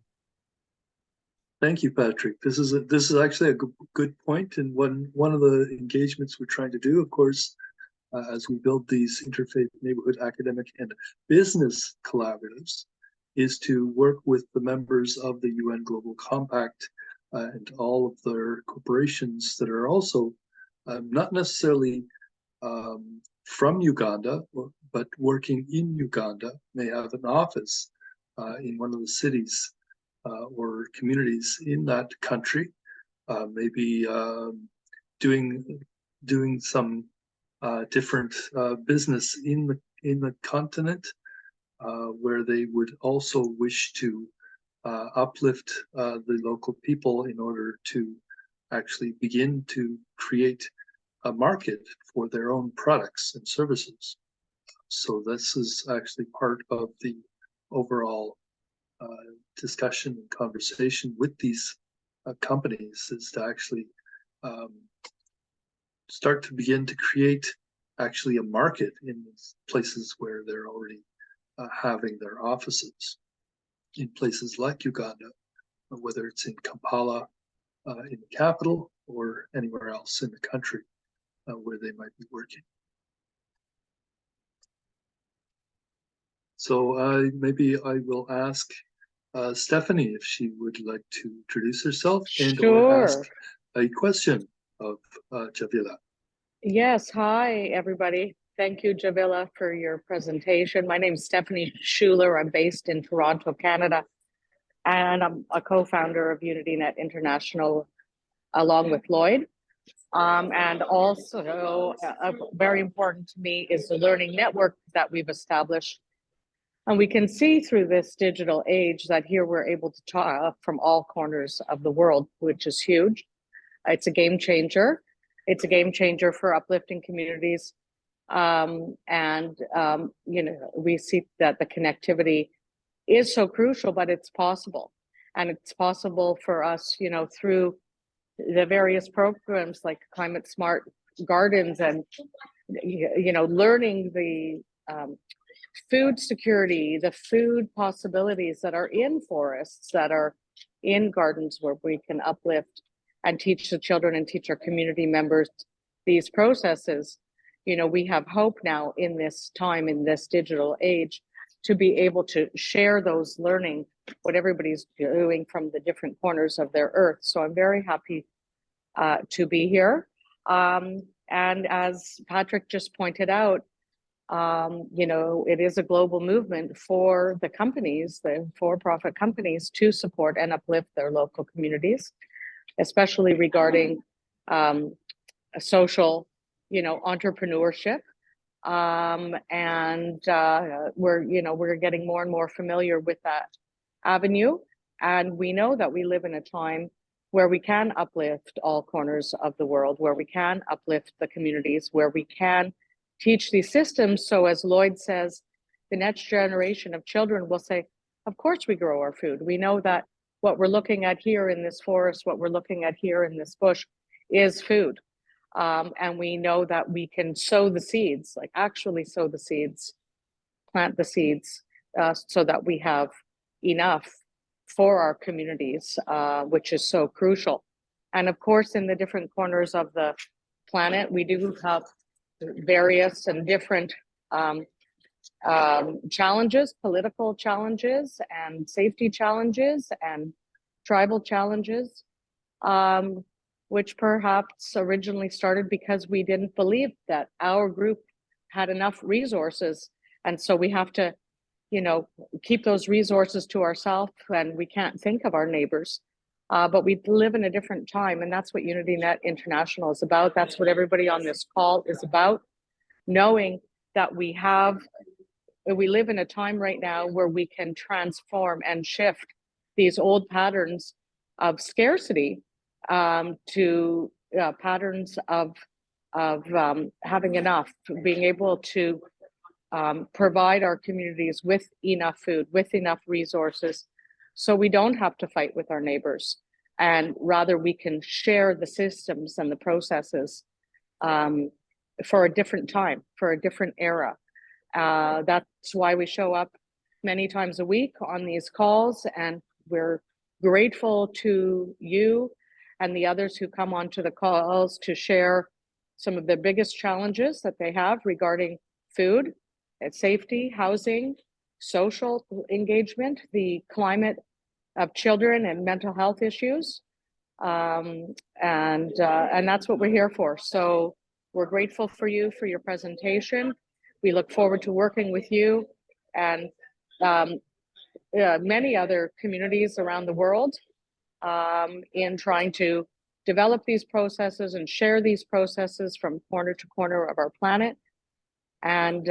Thank you, Patrick. This is actually a good point, and one of the engagements we're trying to do, of course, as we build these interfaith, neighborhood, academic, and business collaboratives, is to work with the members of the UN Global Compact and all of their corporations that are also not necessarily from Uganda, but working in Uganda, may have an office in one of the cities or communities in that country, maybe doing some different business in the continent, where they would also wish to uplift the local people in order to actually begin to create a market for their own products and services. So this is actually part of the overall discussion and conversation with these companies, is to actually start to begin to create actually a market in places where they're already having their offices, in places like Uganda, whether it's in Kampala, in the capital, or anywhere else in the country where they might be working. So maybe I will ask Stephanie if she would like to introduce herself and or Sure. ask a question of Javila. Yes, hi, everybody. Thank you, Javila, for your presentation. My name is Stephanie Schuler. I'm based in Toronto, Canada, and I'm a co-founder of UnityNet International along with Lloyd. And also, very important to me is the learning network that we've established. And we can see through this digital age that here we're able to talk from all corners of the world, which is huge. It's a game changer. It's a game changer for uplifting communities. You know, we see that the connectivity is so crucial, but it's possible. And it's possible for us, you know, through the various programs like Climate Smart Gardens and, you know, learning the food security, the food possibilities that are in forests, that are in gardens where we can uplift and teach the children and teach our community members these processes. You know, we have hope now in this time, in this digital age, to be able to share those learning, what everybody's doing from the different corners of their earth. So I'm very happy to be here. And as Patrick just pointed out, you know, it is a global movement for the companies, the for-profit companies, to support and uplift their local communities, especially regarding social, you know, entrepreneurship. We're getting more and more familiar with that avenue. And we know that we live in a time where we can uplift all corners of the world, where we can uplift the communities, where we can teach these systems. So as Lloyd says, the next generation of children will say, of course we grow our food. We know that what we're looking at here in this forest, what we're looking at here in this bush is food. And we know that we can sow the seeds, like actually sow the seeds, plant the seeds, so that we have enough for our communities, which is so crucial. And of course, in the different corners of the planet, we do have various and different challenges, political challenges and safety challenges and tribal challenges, which perhaps originally started because we didn't believe that our group had enough resources. And so we have to, you know, keep those resources to ourselves, and we can't think of our neighbors. But we live in a different time, and that's what UnityNet International is about. That's what everybody on this call is about, knowing that we live in a time right now where we can transform and shift these old patterns of scarcity to patterns of having enough, being able to provide our communities with enough food, with enough resources, so we don't have to fight with our neighbors, and rather we can share the systems and the processes for a different time, for a different era. That's why we show up many times a week on these calls, and we're grateful to you and the others who come onto the calls to share some of the biggest challenges that they have regarding food, safety, housing, social engagement, the climate of children and mental health issues. And that's what we're here for. So we're grateful for you, for your presentation. We look forward to working with you and many other communities around the world in trying to develop these processes and share these processes from corner to corner of our planet, and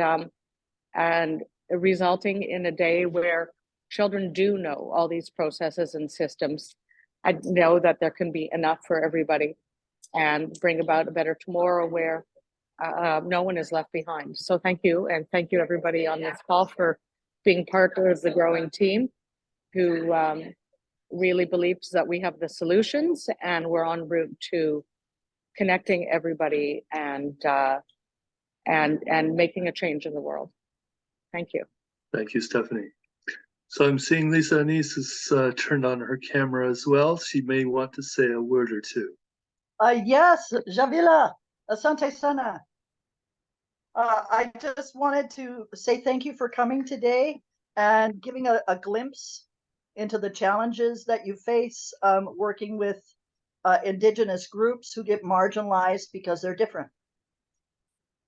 resulting in a day where children do know all these processes and systems and know that there can be enough for everybody, and bring about a better tomorrow where no one is left behind. So thank you, and thank you everybody on this call for being part of the growing team who really believes that we have the solutions, and we're en route to connecting everybody and making a change in the world. Thank you. Thank you, Stephanie. So I'm seeing Lisa Anise has turned on her camera as well. She may want to say a word or two. Yes, Javila, asante sana. I just wanted to say thank you for coming today and giving a glimpse into the challenges that you face working with Indigenous groups who get marginalized because they're different.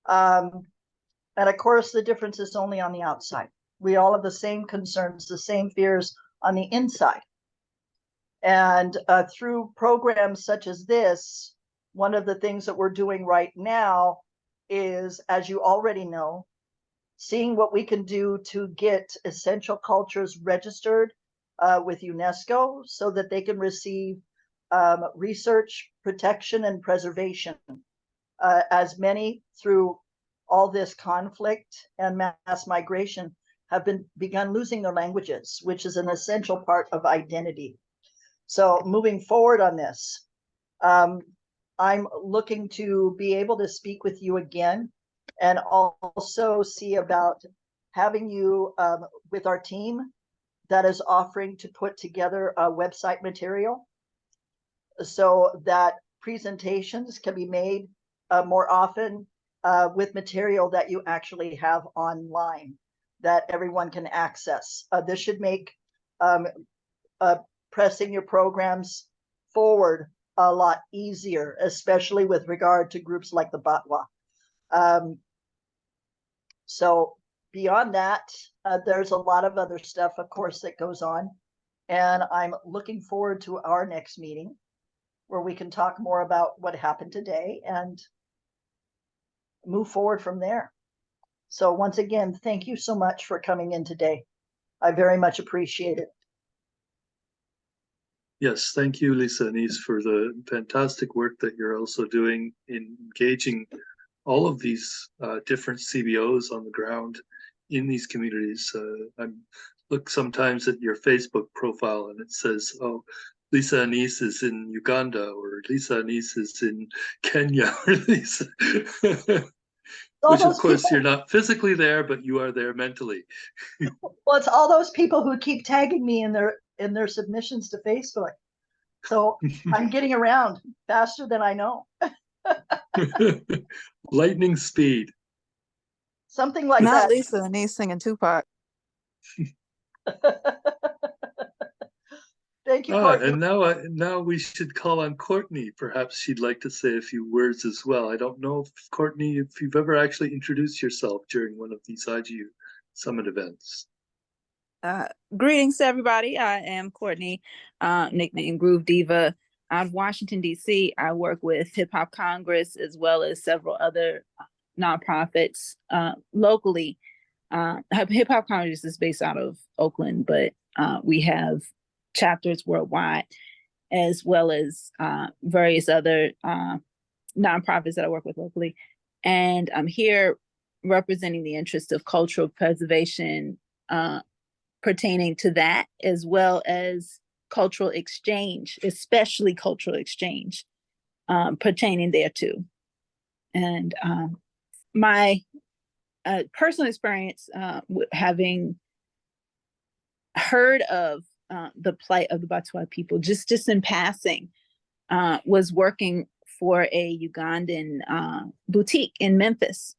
And of course, the difference is only on the outside. We all have the same concerns, the same fears on the inside. And through programs such as this, one of the things that we're doing right now is, as you already know, seeing what we can do to get essential cultures registered with UNESCO so that they can receive research, protection, and preservation. As many through all this conflict and mass migration have begun losing their languages, which is an essential part of identity. So moving forward on this, I'm looking to be able to speak with you again and also see about having you with our team that is offering to put together a website material so that presentations can be made more often with material that you actually have online that everyone can access. This should make pressing your programs forward a lot easier, especially with regard to groups like the Batwa. So beyond that, there's a lot of other stuff, of course, that goes on. And I'm looking forward to our next meeting where we can talk more about what happened today and move forward from there. So once again, thank you so much for coming in today. I very much appreciate it. Yes, thank you, Lisa Anise, for the fantastic work that you're also doing in engaging all of these different CBOs on the ground in these communities. I look sometimes at your Facebook profile and it says, oh, Lisa Anise is in Uganda, or Lisa Anise is in Kenya, or Lisa. Which of course people, you're not physically there, but you are there mentally. Well, it's all those people who keep tagging me in their submissions to Facebook. So I'm getting around faster than I know. Lightning speed. Something like not that. Not Lisa Anise singing Tupac. Thank you, Courtney. And now we should call on Courtney. Perhaps she'd like to say a few words as well. I don't know, if Courtney, if you've ever actually introduced yourself during one of these IGU Summit events. Greetings to everybody. I am Courtney, nicknamed Groove Diva, out of Washington, D.C. I work with Hip Hop Congress as well as several other nonprofits locally. Hip Hop Congress is based out of Oakland, but we have chapters worldwide, as well as various other nonprofits that I work with locally. And I'm here representing the interests of cultural preservation pertaining to that, as well as cultural exchange, especially cultural exchange pertaining thereto. And my personal experience having heard of the plight of the Batwa people, just in passing, was working for a Ugandan boutique in Memphis.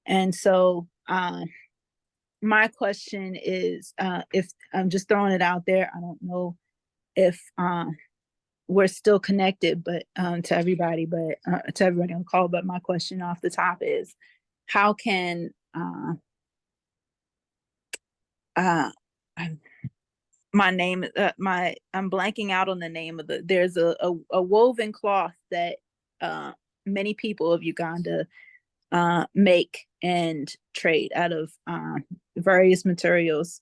And so my question is, if I'm just throwing it out there, I don't know if we're still connected, but to everybody on the call, but my question off the top is, how can I'm blanking out on the name of there's a woven cloth that many people of Uganda make and trade out of various materials.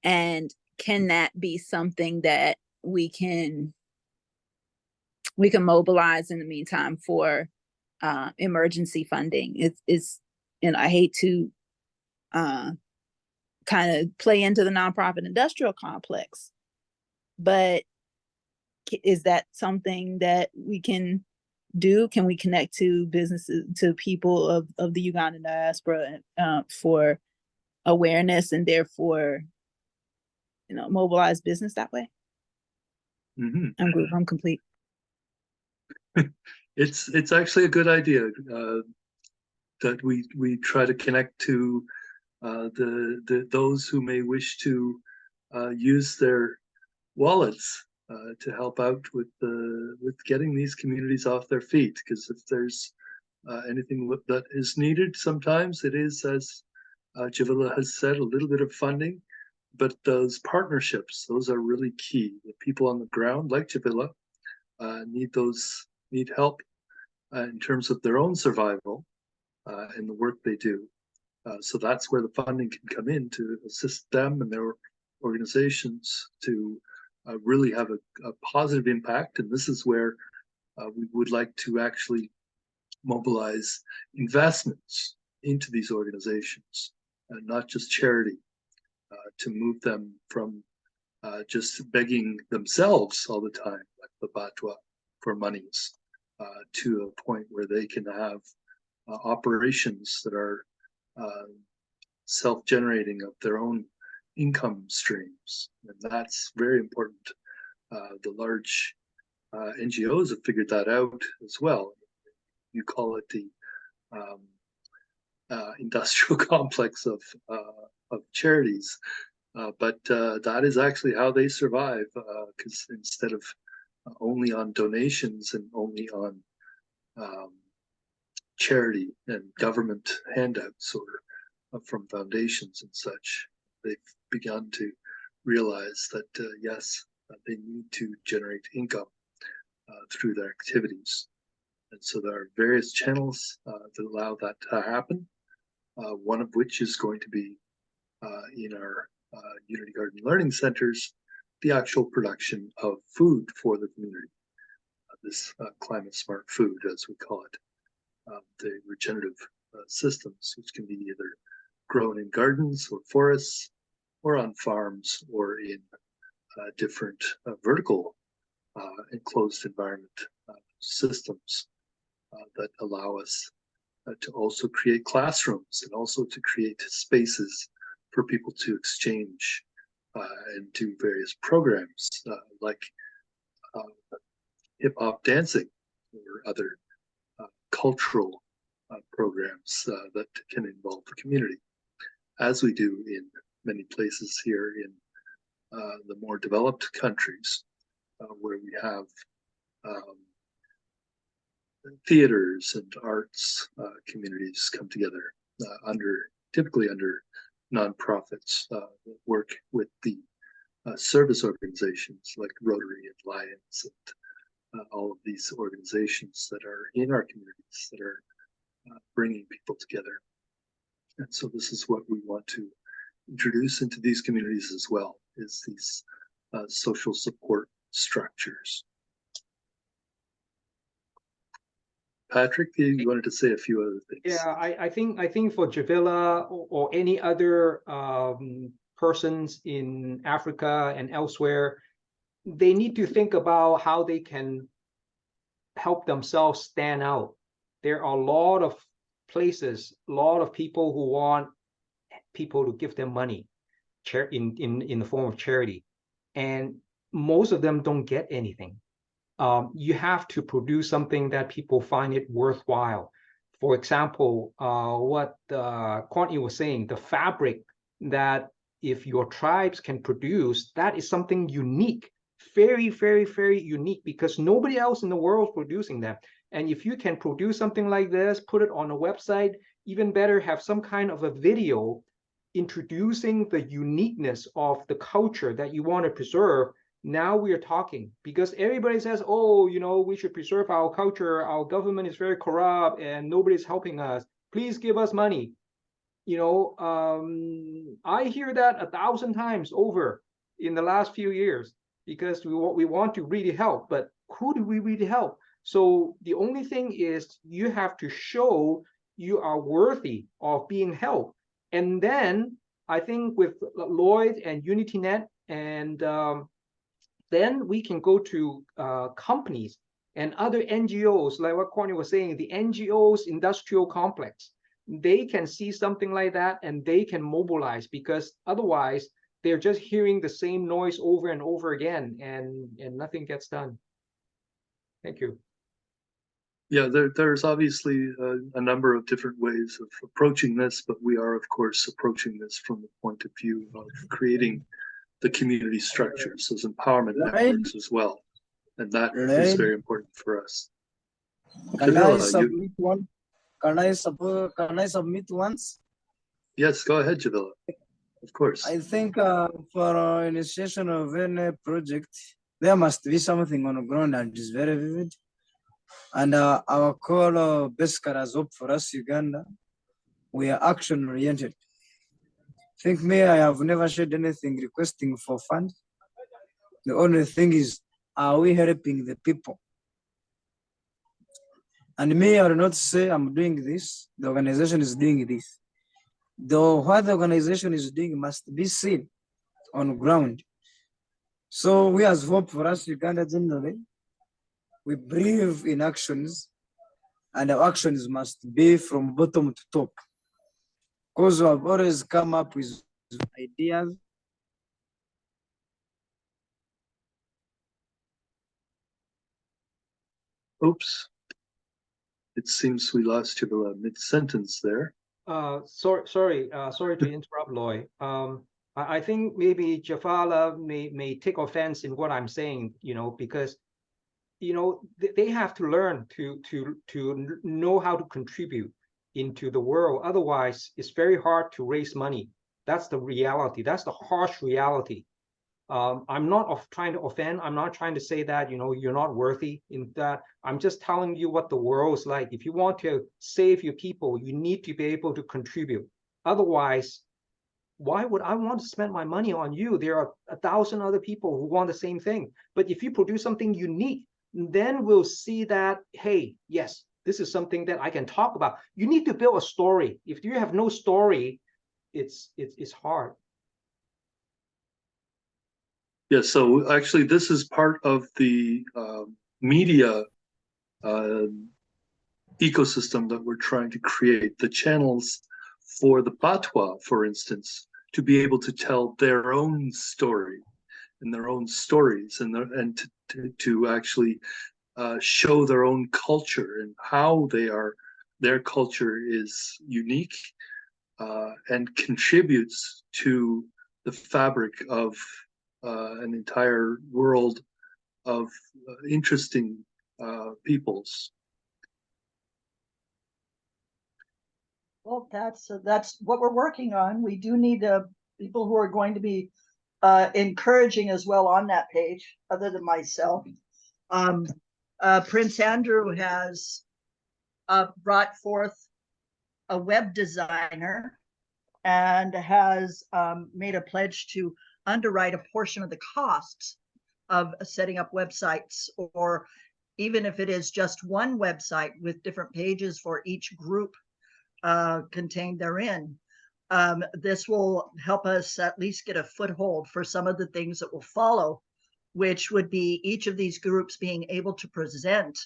And can that be something that we can mobilize in the meantime for emergency funding? It's and I hate to kind of play into the nonprofit industrial complex, but is that something that we can do? Can we connect to businesses, to people of the Ugandan diaspora for awareness and therefore, mobilize business that way? I'm complete. It's actually a good idea that we try to connect to those who may wish to use their wallets to help out with getting these communities off their feet. Because if there's anything that is needed, sometimes it is, as Javilla has said, a little bit of funding, but those partnerships, those are really key. The people on the ground, like Javilla, need help in terms of their own survival and the work they do. So that's where the funding can come in to assist them and their organizations to really have a positive impact. And this is where we would like to actually mobilize investments into these organizations, and not just charity, to move them from just begging themselves all the time, like the Batwa, for monies, to a point where they can have operations that are self-generating of their own income streams. And that's very important. The large NGOs have figured that out as well. You call it the industrial complex of charities, but that is actually how they survive, because instead of only on donations and only on charity and government handouts or from foundations and such, they've begun to realize that yes, they need to generate income through their activities. And so there are various channels that allow that to happen, one of which is going to be in our Unity Garden Learning Centers, the actual production of food for the community, this climate smart food, as we call it, the regenerative systems, which can be either grown in gardens or forests, or on farms, or in different vertical enclosed environment systems that allow us to also create classrooms and also to create spaces for people to exchange and do various programs like hip-hop dancing or other cultural programs that can involve the community, as we do in many places here in the more developed countries, where we have theaters and arts communities come together typically under nonprofits that work with the service organizations like Rotary and Lions and all of these organizations that are in our communities that are bringing people together. And so this is what we want to introduce into these communities as well, is these social support structures. Patrick, you wanted to say a few other things. Yeah, I think for Javilla or any other persons in Africa and elsewhere, they need to think about how they can help themselves stand out. There are a lot of places, a lot of people who want people to give them money in the form of charity, and most of them don't get anything. You have to produce something that people find it worthwhile. For example, what Courtney was saying, the fabric that if your tribes can produce, that is something unique, very, very, very unique, because nobody else in the world is producing that. And if you can produce something like this, put it on a website, even better, have some kind of a video introducing the uniqueness of the culture that you want to preserve. Now we are talking, because everybody says, oh, you know, we should preserve our culture. Our government is very corrupt and nobody's helping us. Please give us money. You know, I hear that 1,000 times over in the last few years, because we want to really help, but who do we really help? So the only thing is you have to show you are worthy of being helped. And then I think with Lloyd and UnityNet, and then we can go to companies and other NGOs, like what Courtney was saying, the NGOs industrial complex. They can see something like that and they can mobilize, because otherwise they're just hearing the same noise over and over again, and nothing gets done. Thank you. Yeah, there's obviously a number of different ways of approaching this, but we are, of course, approaching this from the point of view of creating the community structures, those empowerment Right. networks as well. And that is Right. very important for us. Can I Jamila, submit one? Can I submit once? yes, go ahead, Javila. Of course. I think for initiation of any project, there must be something on the ground that is very vivid. And our call basically as hope for us, Uganda, we are action oriented. Think me, I have never shared anything requesting for funds. The only thing is, are we helping the people? And me, I will not say I'm doing this, the organization is doing this. Though what the organization is doing must be seen on ground. So we as Hope for Us Uganda generally, we believe in actions, and our actions must be from bottom to top. Because we have always come up with ideas. Oops. It seems we lost Javila mid-sentence there. Sorry to interrupt, Loy. I think maybe Jafala may take offense in what I'm saying, because they have to learn to know how to contribute into the world. Otherwise, it's very hard to raise money. That's the reality. That's the harsh reality. I'm not trying to offend. I'm not trying to say that you're not worthy in that. I'm just telling you what the world is like. If you want to save your people, you need to be able to contribute. Otherwise, why would I want to spend my money on you? There are 1,000 other people who want the same thing. But if you produce something unique, then we'll see that, hey, yes, this is something that I can talk about. You need to build a story. If you have no story, it's hard. Yeah, so actually this is part of the media ecosystem that we're trying to create, the channels for the Patois, for instance, to be able to tell their own story and their own stories and to actually show their own culture and how their culture is unique and contributes to the fabric of an entire world of interesting peoples. Well, that's what we're working on. We do need people who are going to be encouraging as well on that page, other than myself. Prince Andrew has brought forth a web designer and has made a pledge to underwrite a portion of the costs of setting up websites, or even if it is just one website with different pages for each group contained therein. This will help us at least get a foothold for some of the things that will follow, which would be each of these groups being able to present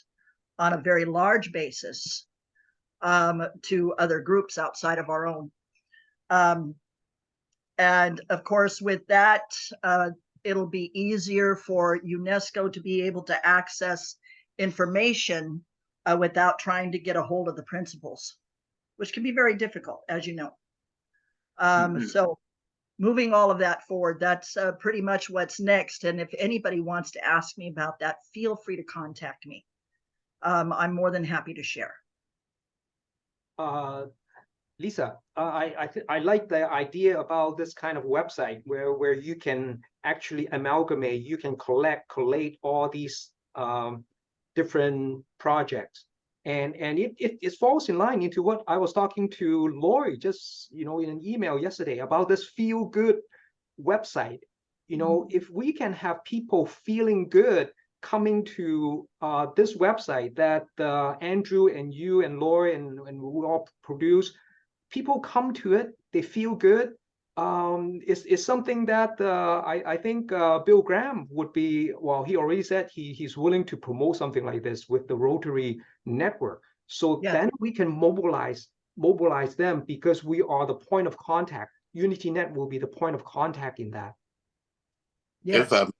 on a very large basis to other groups outside of our own. And of course, with that, it'll be easier for UNESCO to be able to access information without trying to get a hold of the principals, which can be very difficult, as you know. So moving all of that forward, that's pretty much what's next. And if anybody wants to ask me about that, feel free to contact me. I'm more than happy to share. Lisa, I like the idea about this kind of website where you can actually amalgamate, you can collate all these different projects, and it falls in line into what I was talking to Lori just in an email yesterday about this feel good website. If we can have people feeling good coming to this website that Andrew and you and Lori and we all produce, people come to it, they feel good. It's something that I think Bill Graham would be, well, he already said he's willing to promote something like this with the Rotary Network. So then we can mobilize them, because we are the point of contact. UnityNet will be the point of contact in that. Yes. If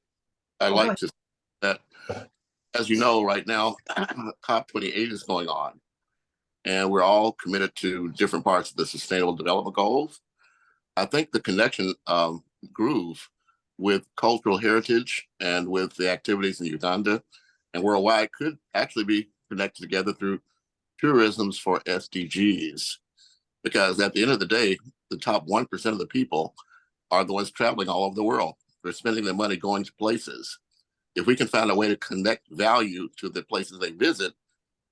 I like to say that, as you know, right now, COP28 is going on, and we're all committed to different parts of the Sustainable Development Goals. I think the connection groove with cultural heritage and with the activities in Uganda and worldwide could actually be connected together through tourisms for SDGs. Because at the end of the day, the top 1% of the people are the ones traveling all over the world. They're spending their money going to places. If we can find a way to connect value to the places they visit,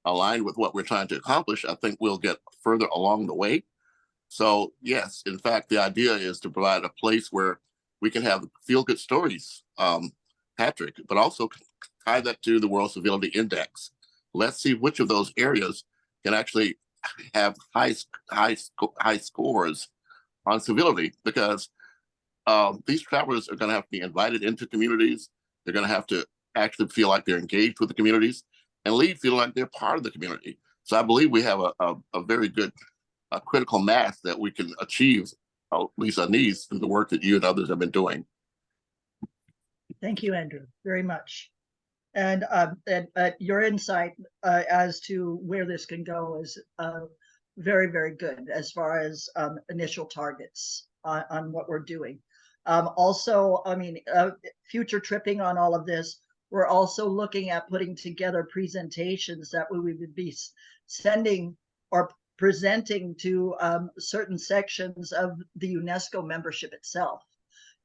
aligned with what we're trying to accomplish, I think we'll get further along the way. So yes, in fact, the idea is to provide a place where we can have feel-good stories, Patrick, but also tie that to the World Civility Index. Let's see which of those areas can actually have high scores on civility, because these travelers are going to have to be invited into communities. They're going to have to actually feel like they're engaged with the communities and leave feeling like they're part of the community. So I believe we have a very good critical mass that we can achieve, at least on these, through the work that you and others have been doing. Thank you, Andrew, very much. And your insight as to where this can go is very, very good as far as initial targets on what we're doing. Also, I mean, future tripping on all of this, we're also looking at putting together presentations that we would be sending or presenting to certain sections of the UNESCO membership itself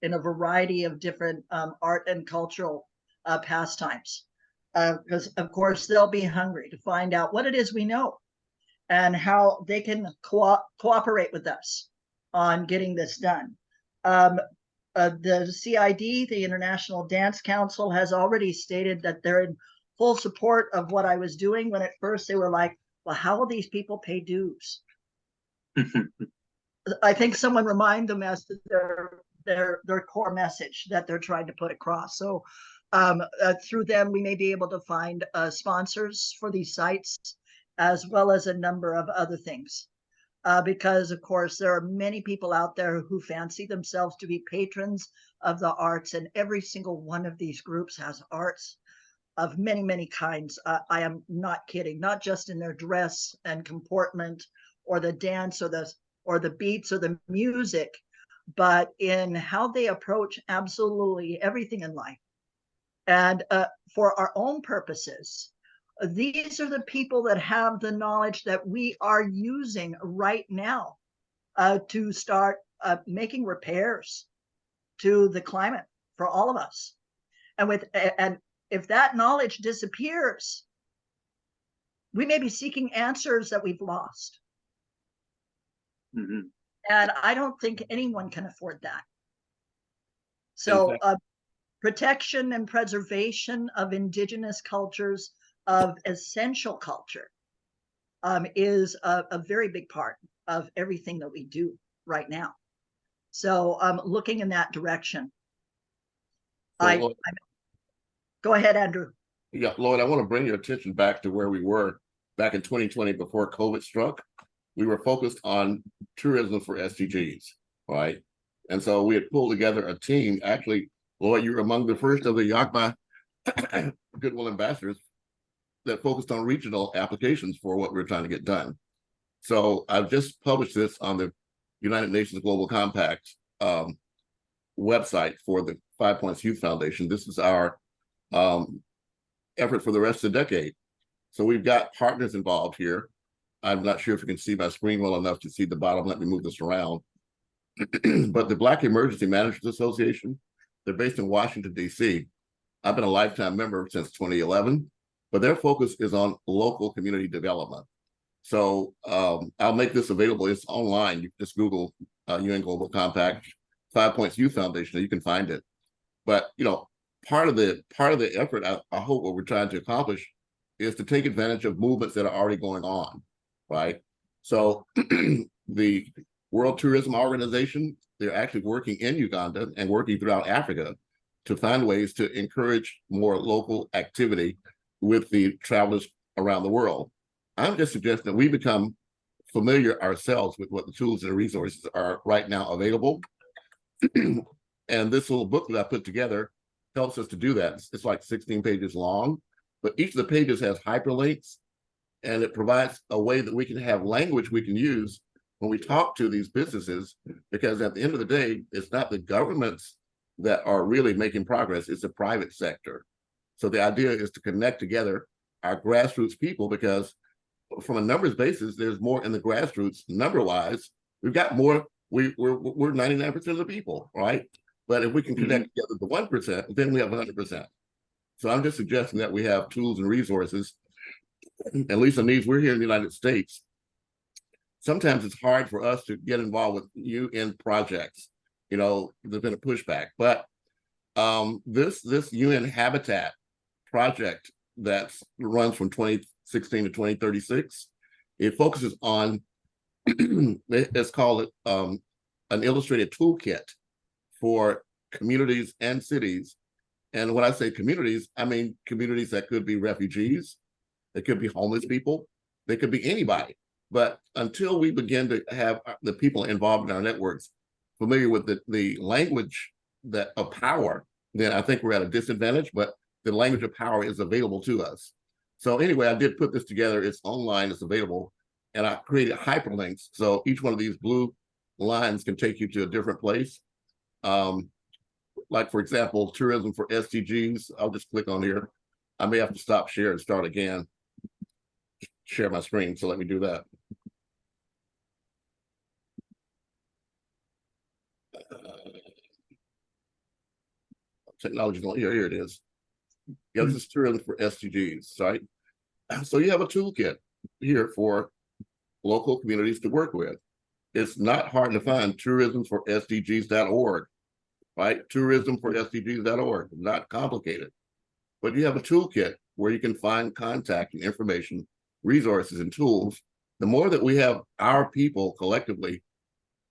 in a variety of different art and cultural pastimes. Because of course they'll be hungry to find out what it is we know and how they can cooperate with us on getting this done. The CID, the International Dance Council, has already stated that they're in full support of what I was doing, when at first they were like, well, how will these people pay dues? I think someone remind them as to their core message that they're trying to put across. So through them, we may be able to find sponsors for these sites, as well as a number of other things. Because of course, there are many people out there who fancy themselves to be patrons of the arts, and every single one of these groups has arts of many, many kinds. I am not kidding, not just in their dress and comportment or the dance or the beats or the music, but in how they approach absolutely everything in life. And for our own purposes, these are the people that have the knowledge that we are using right now to start making repairs to the climate for all of us. And if that knowledge disappears, we may be seeking answers that we've lost. Mm-hmm. And I don't think anyone can afford that. So protection and preservation of indigenous cultures, of essential culture, is a very big part of everything that we do right now. So looking in that direction. So, go ahead, Andrew. Yeah, Lloyd, I want to bring your attention back to where we were back in 2020 before COVID struck. We were focused on tourism for SDGs, right? And so we had pulled together a team. Actually, Lloyd, you were among the first of the AHIABGA Goodwill ambassadors that focused on regional applications for what we were trying to get done. So I've just published this on the United Nations Global Compact website for the 5 Points Youth Foundation. This is our effort for the rest of the decade. So we've got partners involved here. I'm not sure if you can see my screen well enough to see the bottom. Let me move this around. But the Black Emergency Managers Association, they're based in Washington, D.C. I've been a lifetime member since 2011, but their focus is on local community development. So I'll make this available. It's online. You just Google UN Global Compact 5 Points Youth Foundation, and you can find it. But you know, part of the effort, I hope what we're trying to accomplish is to take advantage of movements that are already going on, right? So the World Tourism Organization, they're actually working in Uganda and working throughout Africa to find ways to encourage more local activity with the travelers around the world. I'm just suggesting that we become familiar ourselves with what the tools and the resources are right now available. And this little book that I put together helps us to do that. It's like 16 pages long, but each of the pages has hyperlinks, and it provides a way that we can have language we can use when we talk to these businesses, because at the end of the day, it's not the government's that are really making progress is the private sector. So the idea is to connect together our grassroots people, because from a numbers basis, there's more in the grassroots number-wise. We've got more, we're 99% of the people, right? But if we can connect together the 1%, then we have 100%. So I'm just suggesting that we have tools and resources. At least in these, we're here in the United States. Sometimes it's hard for us to get involved with UN projects. You know, there's been a pushback, but this UN Habitat project that runs from 2016 to 2036, it focuses on, it's called an illustrated toolkit for communities and cities. And when I say communities, I mean communities that could be refugees, they could be homeless people, they could be anybody. But until we begin to have the people involved in our networks familiar with the language of power, then I think we're at a disadvantage, but the language of power is available to us. So anyway, I did put this together. It's online, it's available. And I created hyperlinks. So each one of these blue lines can take you to a different place. Like, for example, tourism for SDGs. I'll just click on here. I may have to stop share and start again. Share my screen, so let me do that. Technology, here it is. Yeah, this is tourism for SDGs, right? So you have a toolkit here for local communities to work with. It's not hard to find, tourismforsdgs.org, right? Tourismforsdgs.org, not complicated. But you have a toolkit where you can find contact and information, resources and tools. The more that we have our people collectively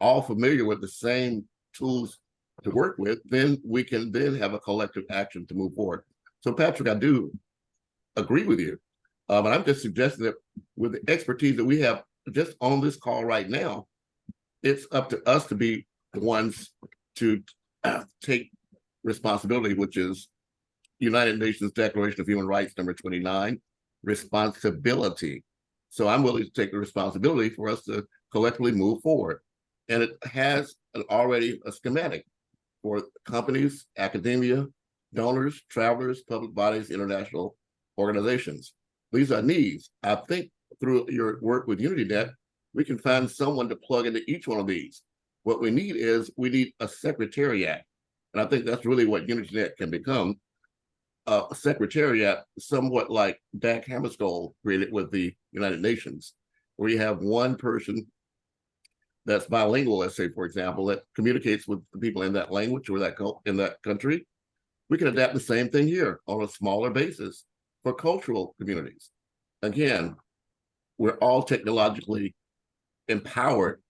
all familiar with the same tools to work with, then we can then have a collective action to move forward. So Patrick, I do agree with you. But I'm just suggesting that with the expertise that we have just on this call right now, it's up to us to be the ones to take responsibility, which is United Nations Declaration of Human Rights, number 29, responsibility. So I'm willing to take the responsibility for us to collectively move forward. And it has already a schematic for companies, academia, donors, travelers, public bodies, international organizations. These are needs. I think through your work with UnityNet, we can find someone to plug into each one of these. What we need is, we need a secretariat. And I think that's really what UnityNet can become. A secretariat, somewhat like Dag Hammarskjöld created with the United Nations, where you have one person that's bilingual, let's say, for example, that communicates with the people in that language or in that country. We can adapt the same thing here on a smaller basis for cultural communities. Again, we're all technologically empowered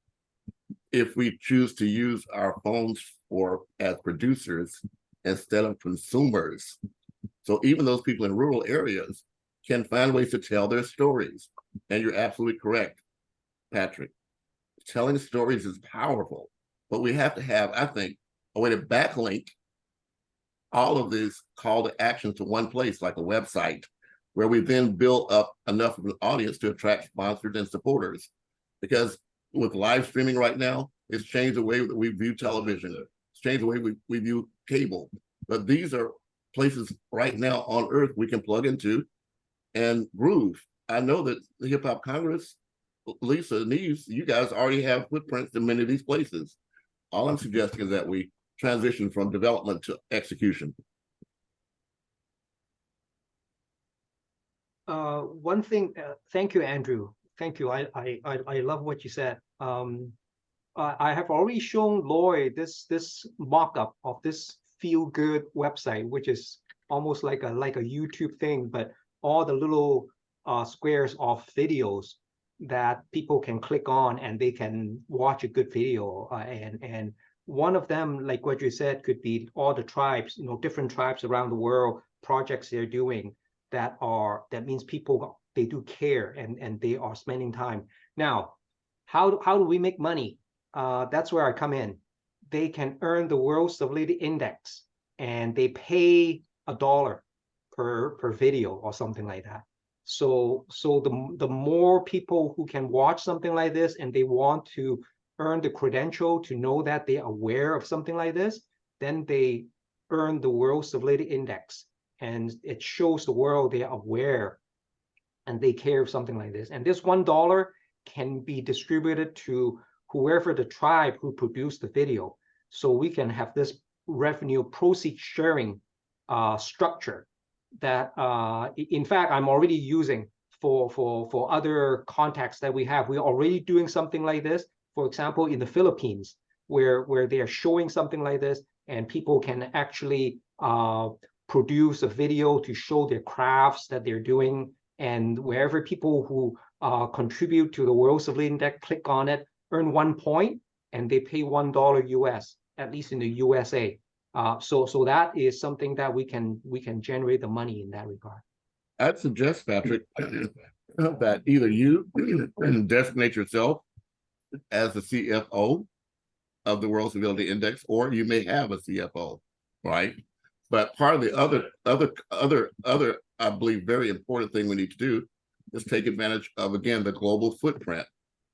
if we choose to use our phones as producers instead of consumers. So even those people in rural areas can find ways to tell their stories. And you're absolutely correct, Patrick. Telling stories is powerful, but we have to have, I think, a way to backlink all of this call to action to one place, like a website, where we then build up enough of an audience to attract sponsors and supporters. Because with live streaming right now, it's changed the way that we view television. It's changed the way we view cable. But these are places right now on Earth we can plug into and groove. I know that the Hip Hop Congress, Lisa, Neves, you guys already have footprints in many of these places. All I'm suggesting is that we transition from development to execution. One thing, thank you, Andrew. Thank you. I love what you said. I have already shown Lloyd this mock-up of this feel-good website, which is almost like a YouTube thing, but all the little squares of videos that people can click on and they can watch a good video. And one of them, like what you said, could be all the tribes, different tribes around the world, projects they're doing that means people, they do care and they are spending time. Now, how do we make money? That's where I come in. They can earn the World Stability Index and they pay $1 per video or something like that. So the more people who can watch something like this and they want to earn the credential to know that they're aware of something like this, then they earn the World Civility Index, and it shows the world they are aware and they care of something like this. And this $1 can be distributed to whoever the tribe who produced the video. So we can have this revenue proceed sharing structure that, in fact, I'm already using for other contacts that we have. We're already doing something like this, for example, in the Philippines, where they are showing something like this, and people can actually produce a video to show their crafts that they're doing. And wherever people who contribute to the World Civility Index click on it, earn 1 point, and they pay $1 US, at least in the USA. So that is something that we can generate the money in that regard. I'd suggest, Patrick, that either you designate yourself as the CFO of the World Civility Index, or you may have a CFO, right? But part of the other, I believe, very important thing we need to do is take advantage of, again, the global footprint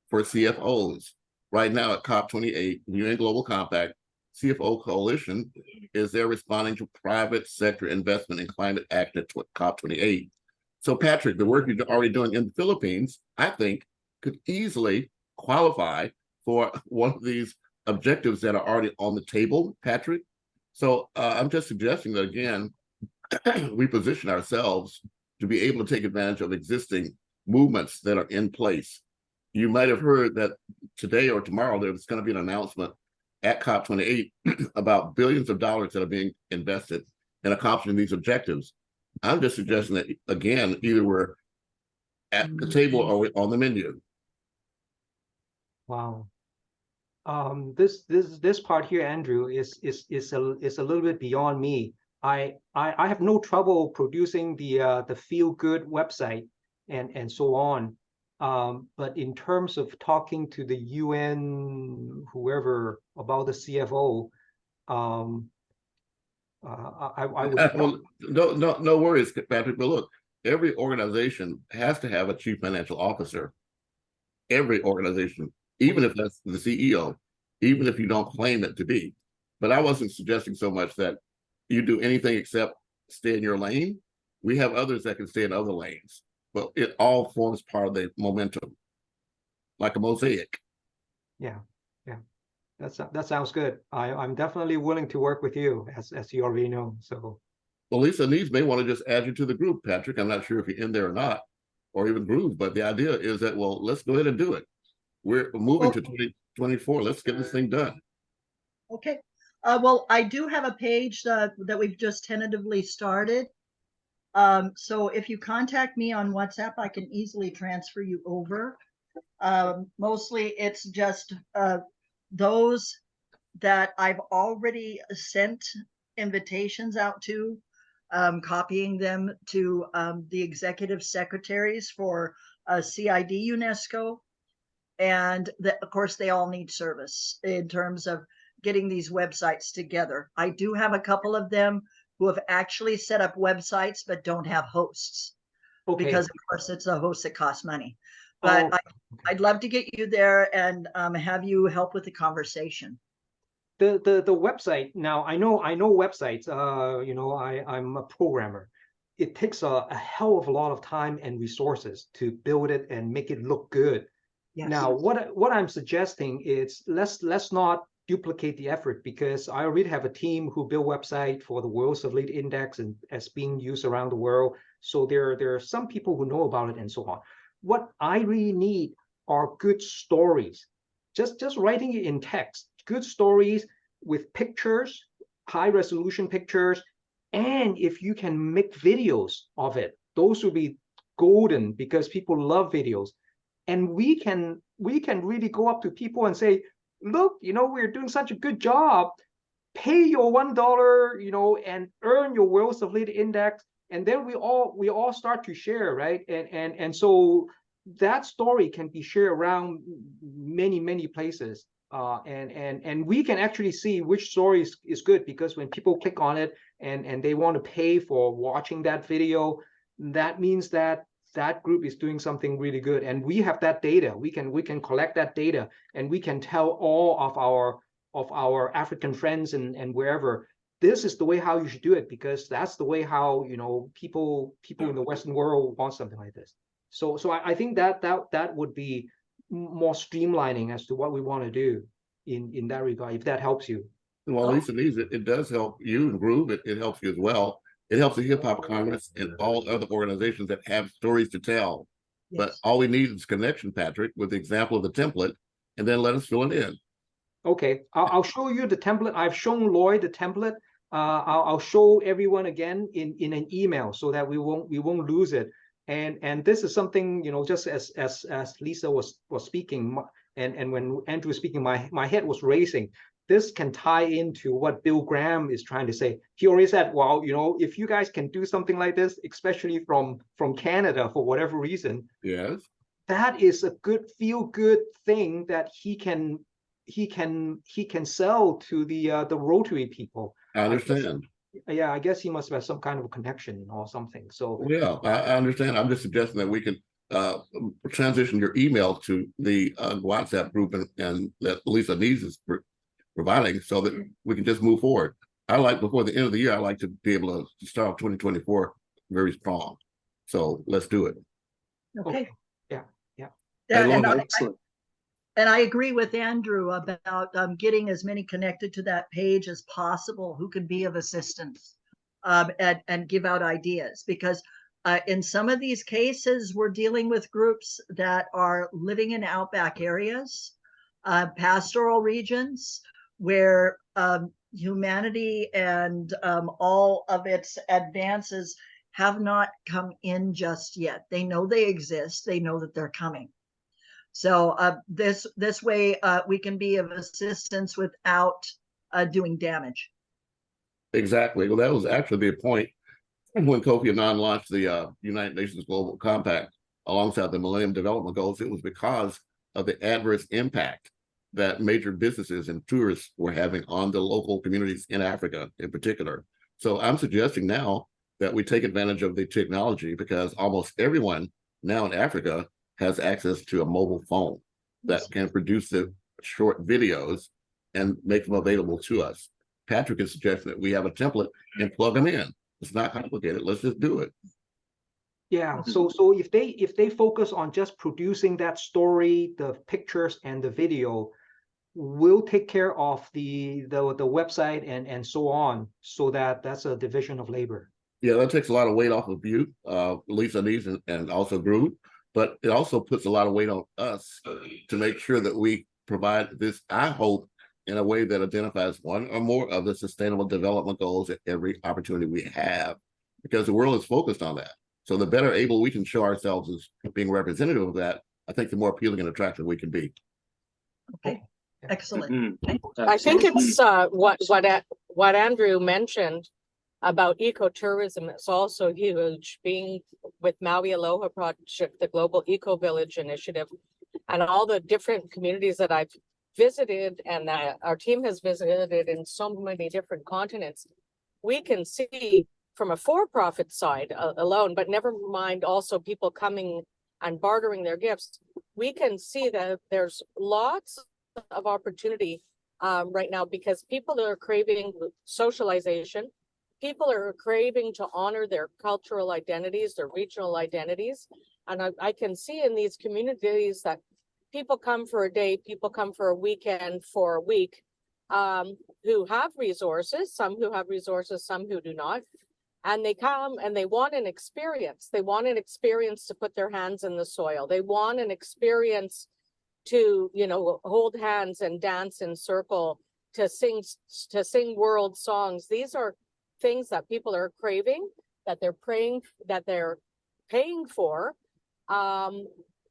for CFOs. Right now at COP28, UN Global Compact, CFO Coalition is there responding to private sector investment in climate action at COP28. So Patrick, the work you're already doing in the Philippines, I think could easily qualify for one of these objectives that are already on the table, Patrick. So I'm just suggesting that, again, we position ourselves to be able to take advantage of existing movements that are in place. You might have heard that today or tomorrow there's going to be an announcement at COP28 about billions of dollars that are being invested in accomplishing these objectives. I'm just suggesting that, again, either we're at the table or we're on the menu. Wow. This part here, Andrew, is a little bit beyond me. I have no trouble producing the feel good website and so on. But in terms of talking to the UN, whoever, about the CFO, I would. No worries, Patrick. But look, every organization has to have a chief financial officer. Every organization, even if that's the CEO, even if you don't claim it to be. But I wasn't suggesting so much that you do anything except stay in your lane. We have others that can stay in other lanes, but it all forms part of the momentum, like a mosaic. Yeah, yeah, that sounds good. I'm definitely willing to work with you, as you already know. So, well, Lisa Needs may want to just add you to the group, Patrick. I'm not sure if you're in there or not, or even Groove, but the idea is that, well, let's go ahead and do it. We're moving to 2024. Let's get this thing done. Okay. Well, I do have a page that we've just tentatively started. So if you contact me on WhatsApp, I can easily transfer you over. Mostly it's just those that I've already sent invitations out to, copying them to the executive secretaries for CID UNESCO. And of course, they all need service in terms of getting these websites together. I do have a couple of them who have actually set up websites but don't have hosts. Okay. Because of course it's a host that costs money. But I'd love to get you there and have you help with the conversation. The website, now I know websites. You know, I'm a programmer. It takes a hell of a lot of time and resources to build it and make it look good. Yes. Now, what I'm suggesting is let's not duplicate the effort, because I already have a team who build website for the World Civility Index and as being used around the world. So there are some people who know about it and so on. What I really need are good stories. Just writing it in text, good stories with pictures, high resolution pictures, and if you can make videos of it, those would be golden, because people love videos. And we can really go up to people and say, look, you know, we're doing such a good job. Pay your $1, you know, and earn your World Civility Index. And then we all start to share, right? And so that story can be shared around many places. And we can actually see which story is good, because when people click on it and they want to pay for watching that video, that means that group is doing something really good. And we have that data. We can collect that data, and we can tell all our African friends and wherever. This is the way how you should do it, because that's the way how, you know, people in the Western world want something like this. So I think that would be more streamlining as to what we want to do in that regard, if that helps you. Well, Lisa needs it. It does help you and Groove. It helps you as well. It helps the Hip Hop Congress and all other organizations that have stories to tell. But Yes. all we need is connection, Patrick, with the example of the template, and then let us fill it in. Okay, I'll show you the template. I've shown Lloyd the template. I'll show everyone again in an email so that we won't lose it. And this is something, you know, just as Lisa was speaking, and when Andrew was speaking, my head was racing. This can tie into what Bill Graham is trying to say. He already said, well, you know, if you guys can do something like this, especially from Canada for whatever reason, Yes. that is a good feel-good thing that he can sell to the Rotary people. I understand. Yeah, I guess he must have some kind of a connection or something. So Yeah, I understand. I'm just suggesting that we can transition your email to the WhatsApp group and that Lisa needs is providing, so that we can just move forward. I like, before the end of the year, I like to be able to start off 2024 very strong. So let's do it. Okay. Yeah. Yeah, Hey, and Lauren, Excellent. I agree with Andrew about getting as many connected to that page as possible who can be of assistance, and give out ideas, because in some of these cases, we're dealing with groups that are living in outback areas, pastoral regions, where humanity and all of its advances have not come in just yet. They know they exist. They know that they're coming. So this way we can be of assistance without doing damage. Exactly. Well, that was actually the point when Kofi Annan launched the United Nations Global Compact alongside the Millennium Development Goals. It was because of the adverse impact that major businesses and tourists were having on the local communities in Africa in particular. So I'm suggesting now that we take advantage of the technology, because almost everyone now in Africa has access to a mobile phone that can produce the short videos and make them available to us. Patrick is suggesting that we have a template and plug them in. It's not complicated. Let's just do it. Yeah. So if they focus on just producing that story, the pictures and the video, we'll take care of the website and so on. So that's a division of labor. Yeah, that takes a lot of weight off of you, Lisa needs, and also Groove, but it also puts a lot of weight on us to make sure that we provide this, I hope, in a way that identifies one or more of the sustainable development goals at every opportunity we have, because the world is focused on that. So the better able we can show ourselves as being representative of that, I think the more appealing and attractive we can be. Okay, excellent. I think it's what Andrew mentioned about ecotourism is also huge, being with Maui Aloha Project, the Global Eco Village Initiative, and all the different communities that I've visited and that our team has visited in so many different continents. We can see from a for-profit side alone, but never mind also people coming and bartering their gifts, we can see that there's lots of opportunity right now, because people are craving socialization. People are craving to honor their cultural identities, their regional identities. And I can see in these communities that people come for a day, people come for a weekend, for a week, who have resources, some who have resources, some who do not. And they come and they want an experience. They want an experience to put their hands in the soil. They want an experience to, you know, hold hands and dance in circle, to sing world songs. These are things that people are craving, that they're paying for,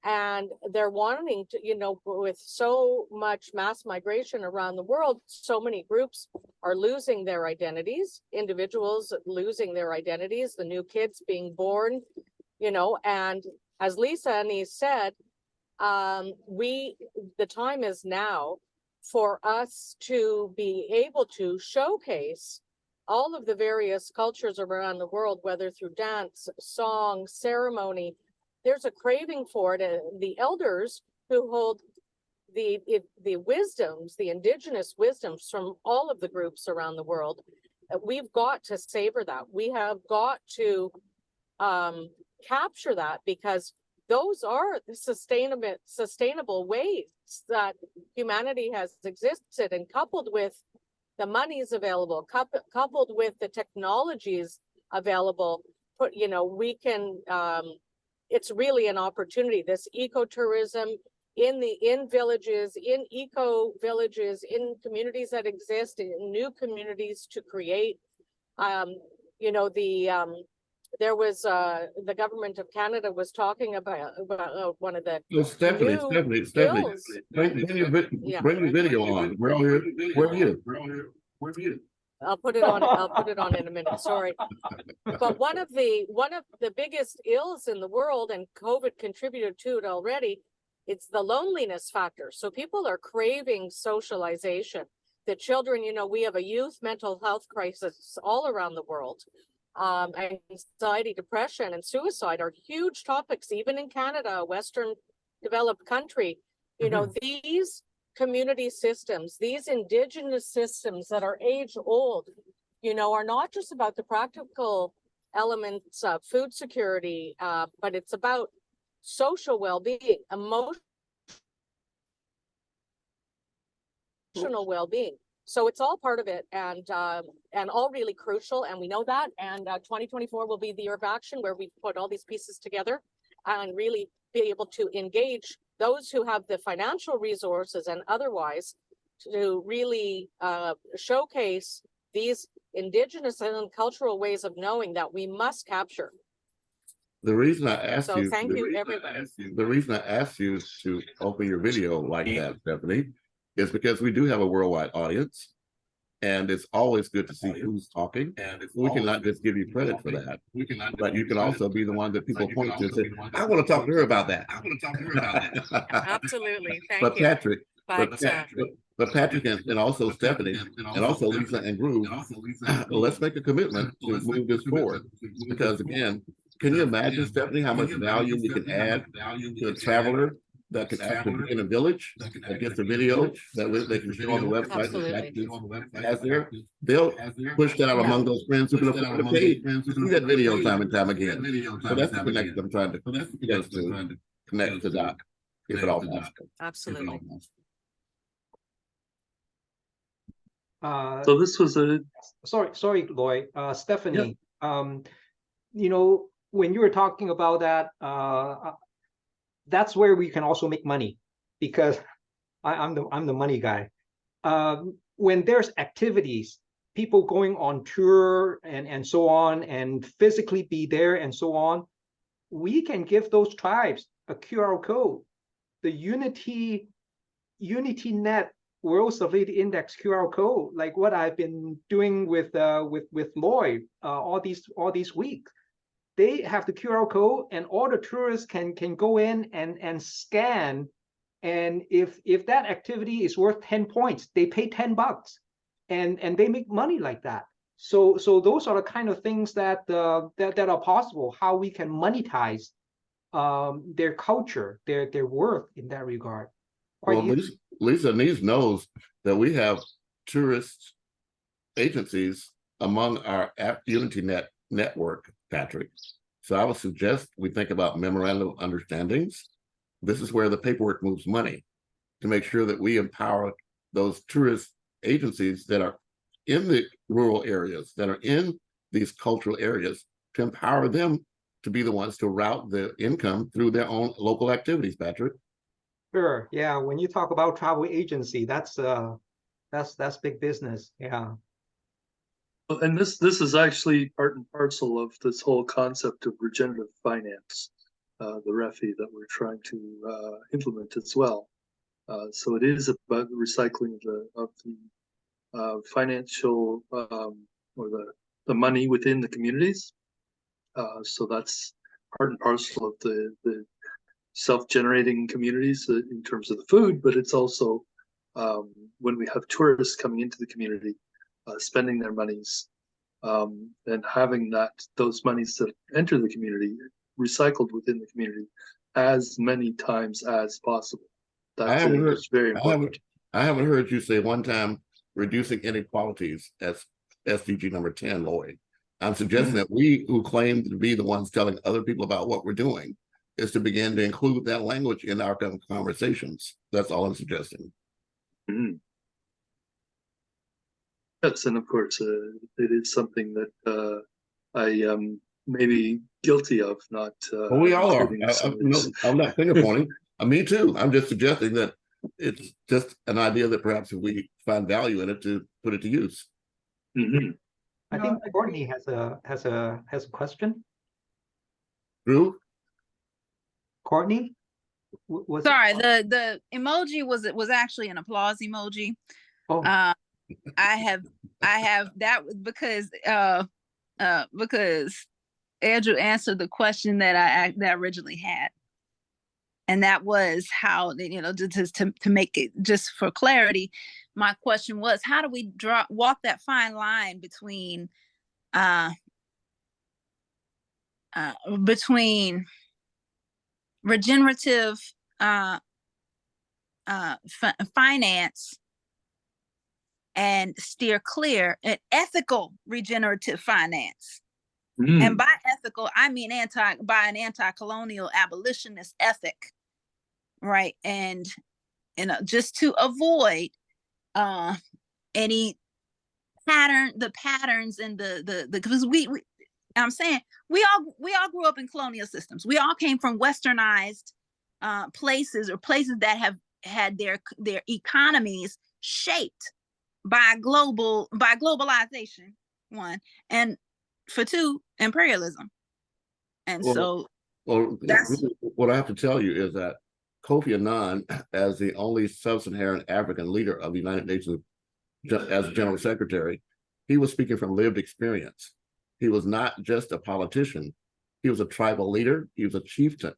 and they're wanting to, you know, with so much mass migration around the world, so many groups are losing their identities, individuals losing their identities, the new kids being born, you know, and as Lisa and he said, the time is now for us to be able to showcase all of the various cultures around the world, whether through dance, song, ceremony. There's a craving for it. And the elders who hold the wisdoms, the indigenous wisdoms from all of the groups around the world, we've got to savor that. We have got to capture that, because those are the sustainable ways that humanity has existed, and coupled with the monies available, coupled with the technologies available, we can, it's really an opportunity. This ecotourism in villages, in eco villages, in communities that exist, in new communities to create. There was the government of Canada was talking about one of the Stephanie, bills. bring your video on. Where are you? I'll put it on in a minute. Sorry. But one of the biggest ills in the world, and COVID contributed to it already, it's the loneliness factor. So people are craving socialization. The children, we have a youth mental health crisis all around the world. Anxiety, depression, and suicide are huge topics, even in Canada, a Western developed country. These community systems, these indigenous systems that are age old, are not just about the practical elements of food security, but it's about social well-being, emotional well-being. So it's all part of it, and all really crucial, and we know that. And 2024 will be the year of action, where we put all these pieces together and really be able to engage those who have the financial resources and otherwise to really showcase these indigenous and cultural ways of knowing that we must capture. The reason I asked So you, thank you, everybody. The reason I asked you to open your video like that, Stephanie, is because we do have a worldwide audience, and it's always good to see who's talking. And we cannot just give you credit for that, but you can also be the one that people point to and say, I want to talk to her about that. Absolutely. Thank But you. Patrick, But Patrick and also Stephanie and also Lisa and Groove, let's make a commitment to move this forward. Because again, can you imagine, Stephanie, how much value we can add to a traveler that can actually be in a village that gets a video that they can show on the website? They'll push that out among those friends who can afford to pay to see that video time and time again. So that's the connection I'm trying to connect to Doc, if at all possible. absolutely. So this was a Sorry, Lloyd. Stephanie, when you were talking about that, that's where we can also make money, because I'm the money guy. When there's activities, people going on tour and so on, and physically be there and so on, we can give those tribes a QR code. The UnityNet World Stability Index QR code, like what I've been doing with Lloyd all these weeks. They have the QR code, and all the tourists can go in and scan. And if that activity is worth 10 points, they pay $10, and they make money like that. So those are the kind of things that are possible. How we can monetize their culture, their worth in that regard. Lisa Nees knows that we have tourist agencies among our UnityNet network, Patrick. So I would suggest we think about memorandum of understandings. This is where the paperwork moves money, to make sure that we empower those tourist agencies that are in the rural areas, that are in these cultural areas, to empower them to be the ones to route the income through their own local activities, Patrick. Sure. Yeah. When you talk about travel agency, that's big business. Yeah. And this is actually part and parcel of this whole concept of regenerative finance, the REFI that we're trying to implement as well. So it is about the recycling of the financial or the money within the communities. So that's part and parcel of the self-generating communities in terms of the food, but it's also when we have tourists coming into the community, spending their monies, and having those monies that enter the community recycled within the community as many times as possible. That is very important. I haven't heard you say one time reducing inequalities as SDG number 10, Lloyd. I'm suggesting that we who claim to be the ones telling other people about what we're doing is to begin to include that language in our conversations. That's all I'm suggesting. Yes, and of course, it is something that I am maybe guilty of not. Well, we all are. No, I'm not finger pointing. Me too. I'm just suggesting that it's just an idea that perhaps if we find value in it, to put it to use. I think Courtney has a question. Drew? Courtney? Sorry, the emoji was actually an applause emoji. Oh. I have that because Andrew answered the question that I originally had, and that was how, you know, just to make it, just for clarity, my question was, how do we walk that fine line between regenerative finance and steer clear an ethical regenerative finance. And by ethical, I mean by an anti-colonial abolitionist ethic, right? And, you know, just to avoid any patterns and because I'm saying we all grew up in colonial systems. We all came from westernized places, or places that have had their economies shaped by globalization, one, and for two, imperialism. And that's what I have to tell you is that Kofi Annan, as the only sub-Saharan African leader of the United Nations as General Secretary, he was speaking from lived experience. He was not just a politician. He was a tribal leader. He was a chieftain.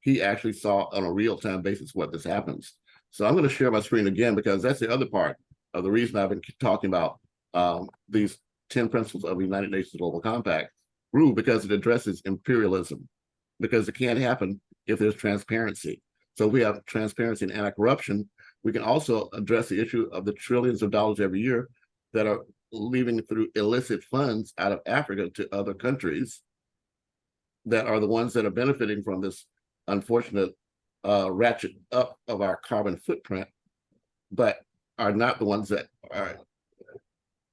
He actually saw on a real-time basis what this happens. So I'm going to share my screen again, because that's the other part of the reason I've been talking about these 10 principles of the United Nations Global Compact rule, because it addresses imperialism, because it can't happen if there's transparency. So we have transparency and anti-corruption. We can also address the issue of the trillions of dollars every year that are leaving through illicit funds out of Africa to other countries that are the ones that are benefiting from this unfortunate ratchet up of our carbon footprint, but are not the ones that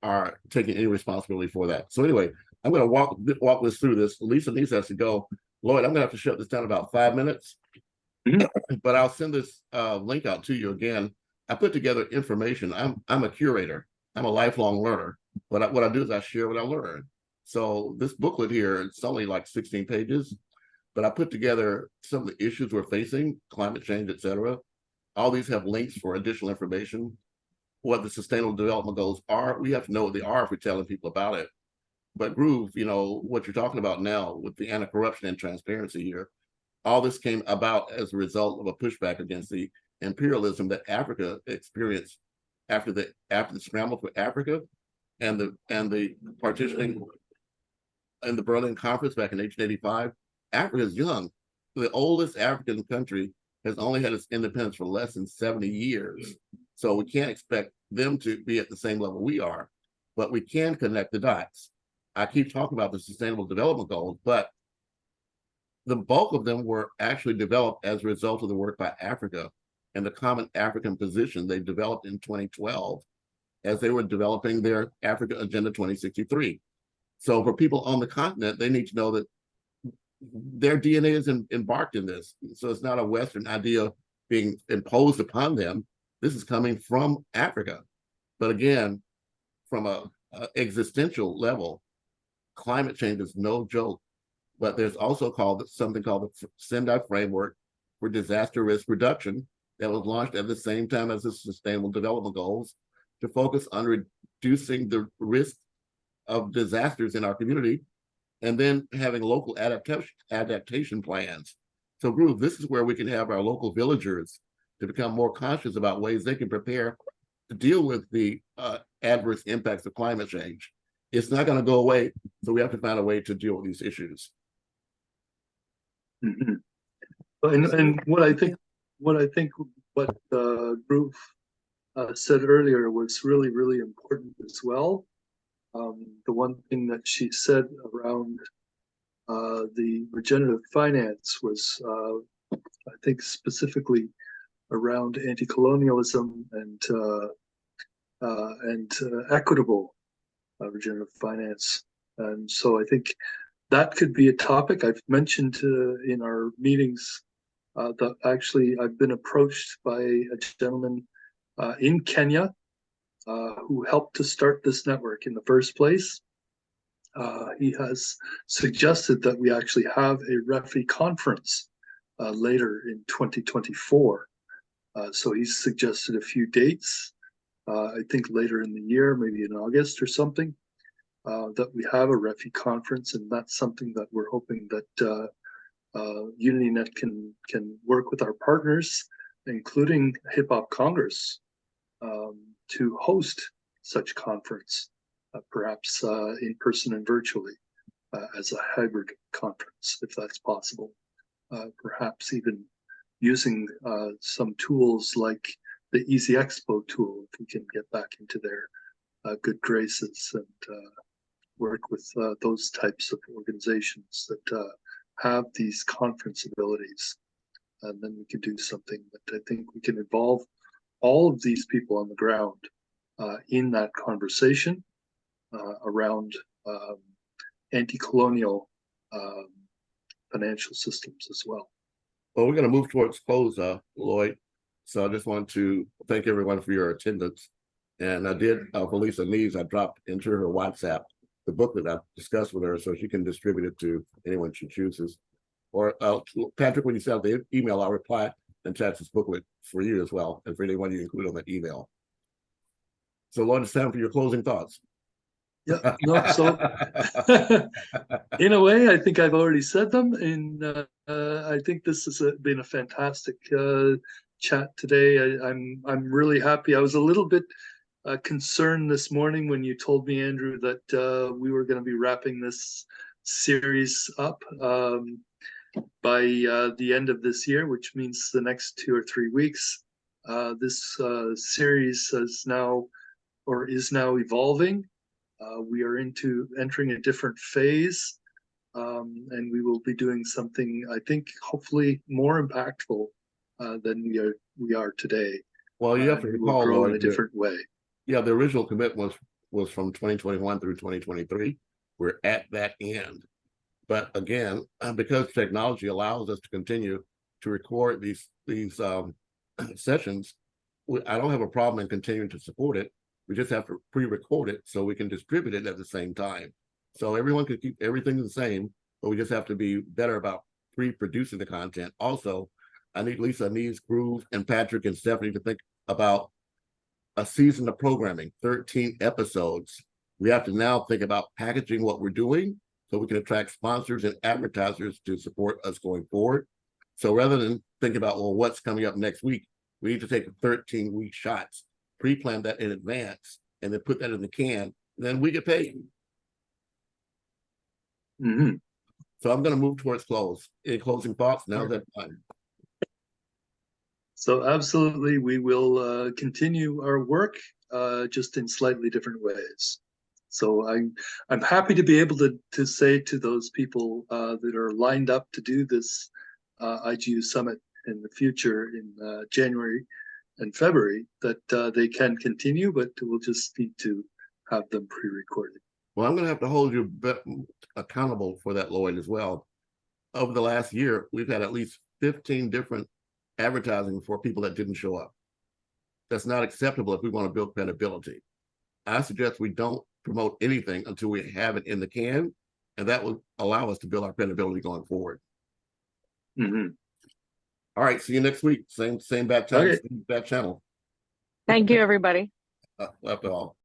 are taking any responsibility for that. So anyway, I'm going to walk this through this. Lisa needs us to go. Lloyd, I'm going to have to shut this down in about 5 minutes, but I'll send this link out to you again. I put together information. I'm a curator. I'm a lifelong learner. But what I do is I share what I learn. So this booklet here, it's only like 16 pages, but I put together some of the issues we're facing, climate change, et cetera. All these have links for additional information. What the Sustainable Development Goals are, we have to know what they are if we're telling people about it. But Groove, you know, what you're talking about now with the anti-corruption and transparency here, all this came about as a result of a pushback against the imperialism that Africa experienced after the scramble for Africa and the partitioning in the Berlin Conference back in 1885. Africa is young. The oldest African country has only had its independence for less than 70 years. So we can't expect them to be at the same level we are, but we can connect the dots. I keep talking about the Sustainable Development Goals, but the bulk of them were actually developed as a result of the work by Africa and the Common African Position they developed in 2012 as they were developing their Africa Agenda 2063. So for people on the continent, they need to know that their DNA is embarked in this. So it's not a Western idea being imposed upon them. This is coming from Africa. But again, from a existential level, climate change is no joke. But there's also something called the Sendai Framework for Disaster Risk Reduction that was launched at the same time as the Sustainable Development Goals to focus on reducing the risk of disasters in our community, and then having local adaptation plans. So Groove, this is where we can have our local villagers to become more conscious about ways they can prepare to deal with the adverse impacts of climate change. It's not going to go away, so we have to find a way to deal with these issues. And what I think what Groove said earlier was really, really important as well. The one thing that she said around the regenerative finance was, I think, specifically around anti-colonialism and equitable regenerative finance. And so I think that could be a topic. I've mentioned in our meetings that actually I've been approached by a gentleman in Kenya who helped to start this network in the first place. He has suggested that we actually have a REFI conference later in 2024. So he's suggested a few dates, I think later in the year, maybe in August or something, that we have a REFI conference, and that's something that we're hoping that UnityNet can work with our partners, including Hip Hop Congress, to host such conference, perhaps in person and virtually, as a hybrid conference, if that's possible. Perhaps even using some tools like the Easy Expo tool, if we can get back into their good graces and work with those types of organizations that have these conference abilities. And then we can do something that I think we can involve all of these people on the ground in that conversation around anti-colonial financial systems as well. Well, we're going to move towards close, Lloyd. So I just want to thank everyone for your attendance. And I did, for Lisa Neves, I dropped into her WhatsApp the booklet I discussed with her so she can distribute it to anyone she chooses. Or Patrick, when you send the email, I'll reply and attach this booklet for you as well, and for anyone you include on that email. So Lloyd, it's time for your closing thoughts. Yeah, no, so in a way, I think I've already said them. And I think this has been a fantastic chat today. I'm really happy. I was a little bit concerned this morning when you told me, Andrew, that we were going to be wrapping this series up by the end of this year, which means the next 2 or 3 weeks. This series is now evolving. We are entering a different phase, and we will be doing something, I think, hopefully more impactful than we are today. Well, you have to recall, grow Lloyd, in a different way. Yeah, the original commitment was from 2021 through 2023. We're at that end. But again, because technology allows us to continue to record these sessions, I don't have a problem in continuing to support it. We just have to pre-record it so we can distribute it at the same time. So everyone can keep everything the same, but we just have to be better about pre-producing the content. Also, I need Lisa Neves, Groove, and Patrick and Stephanie to think about a season of programming, 13 episodes. We have to now think about packaging what we're doing so we can attract sponsors and advertisers to support us going forward. So rather than think about, well, what's coming up next week, we need to take 13-week shots, pre-plan that in advance, and then put that in the can, and then we get paid. Mm-hmm. So I'm going to move towards close. Any closing thoughts? Now's that time. So absolutely, we will continue our work just in slightly different ways. So I'm happy to be able to say to those people that are lined up to do this IGU Summit in the future in January and February that they can continue, but we'll just need to have them pre-recorded. Well, I'm going to have to hold you accountable for that, Lloyd, as well. Over the last year, we've had at least 15 different advertising for people that didn't show up. That's not acceptable if we want to build credibility. I suggest we don't promote anything until we have it in the can, and that will allow us to build our credibility going forward. Mm-hmm. All right, see you next week. Same bad time, Okay. same bad channel. Thank you, everybody. Left all.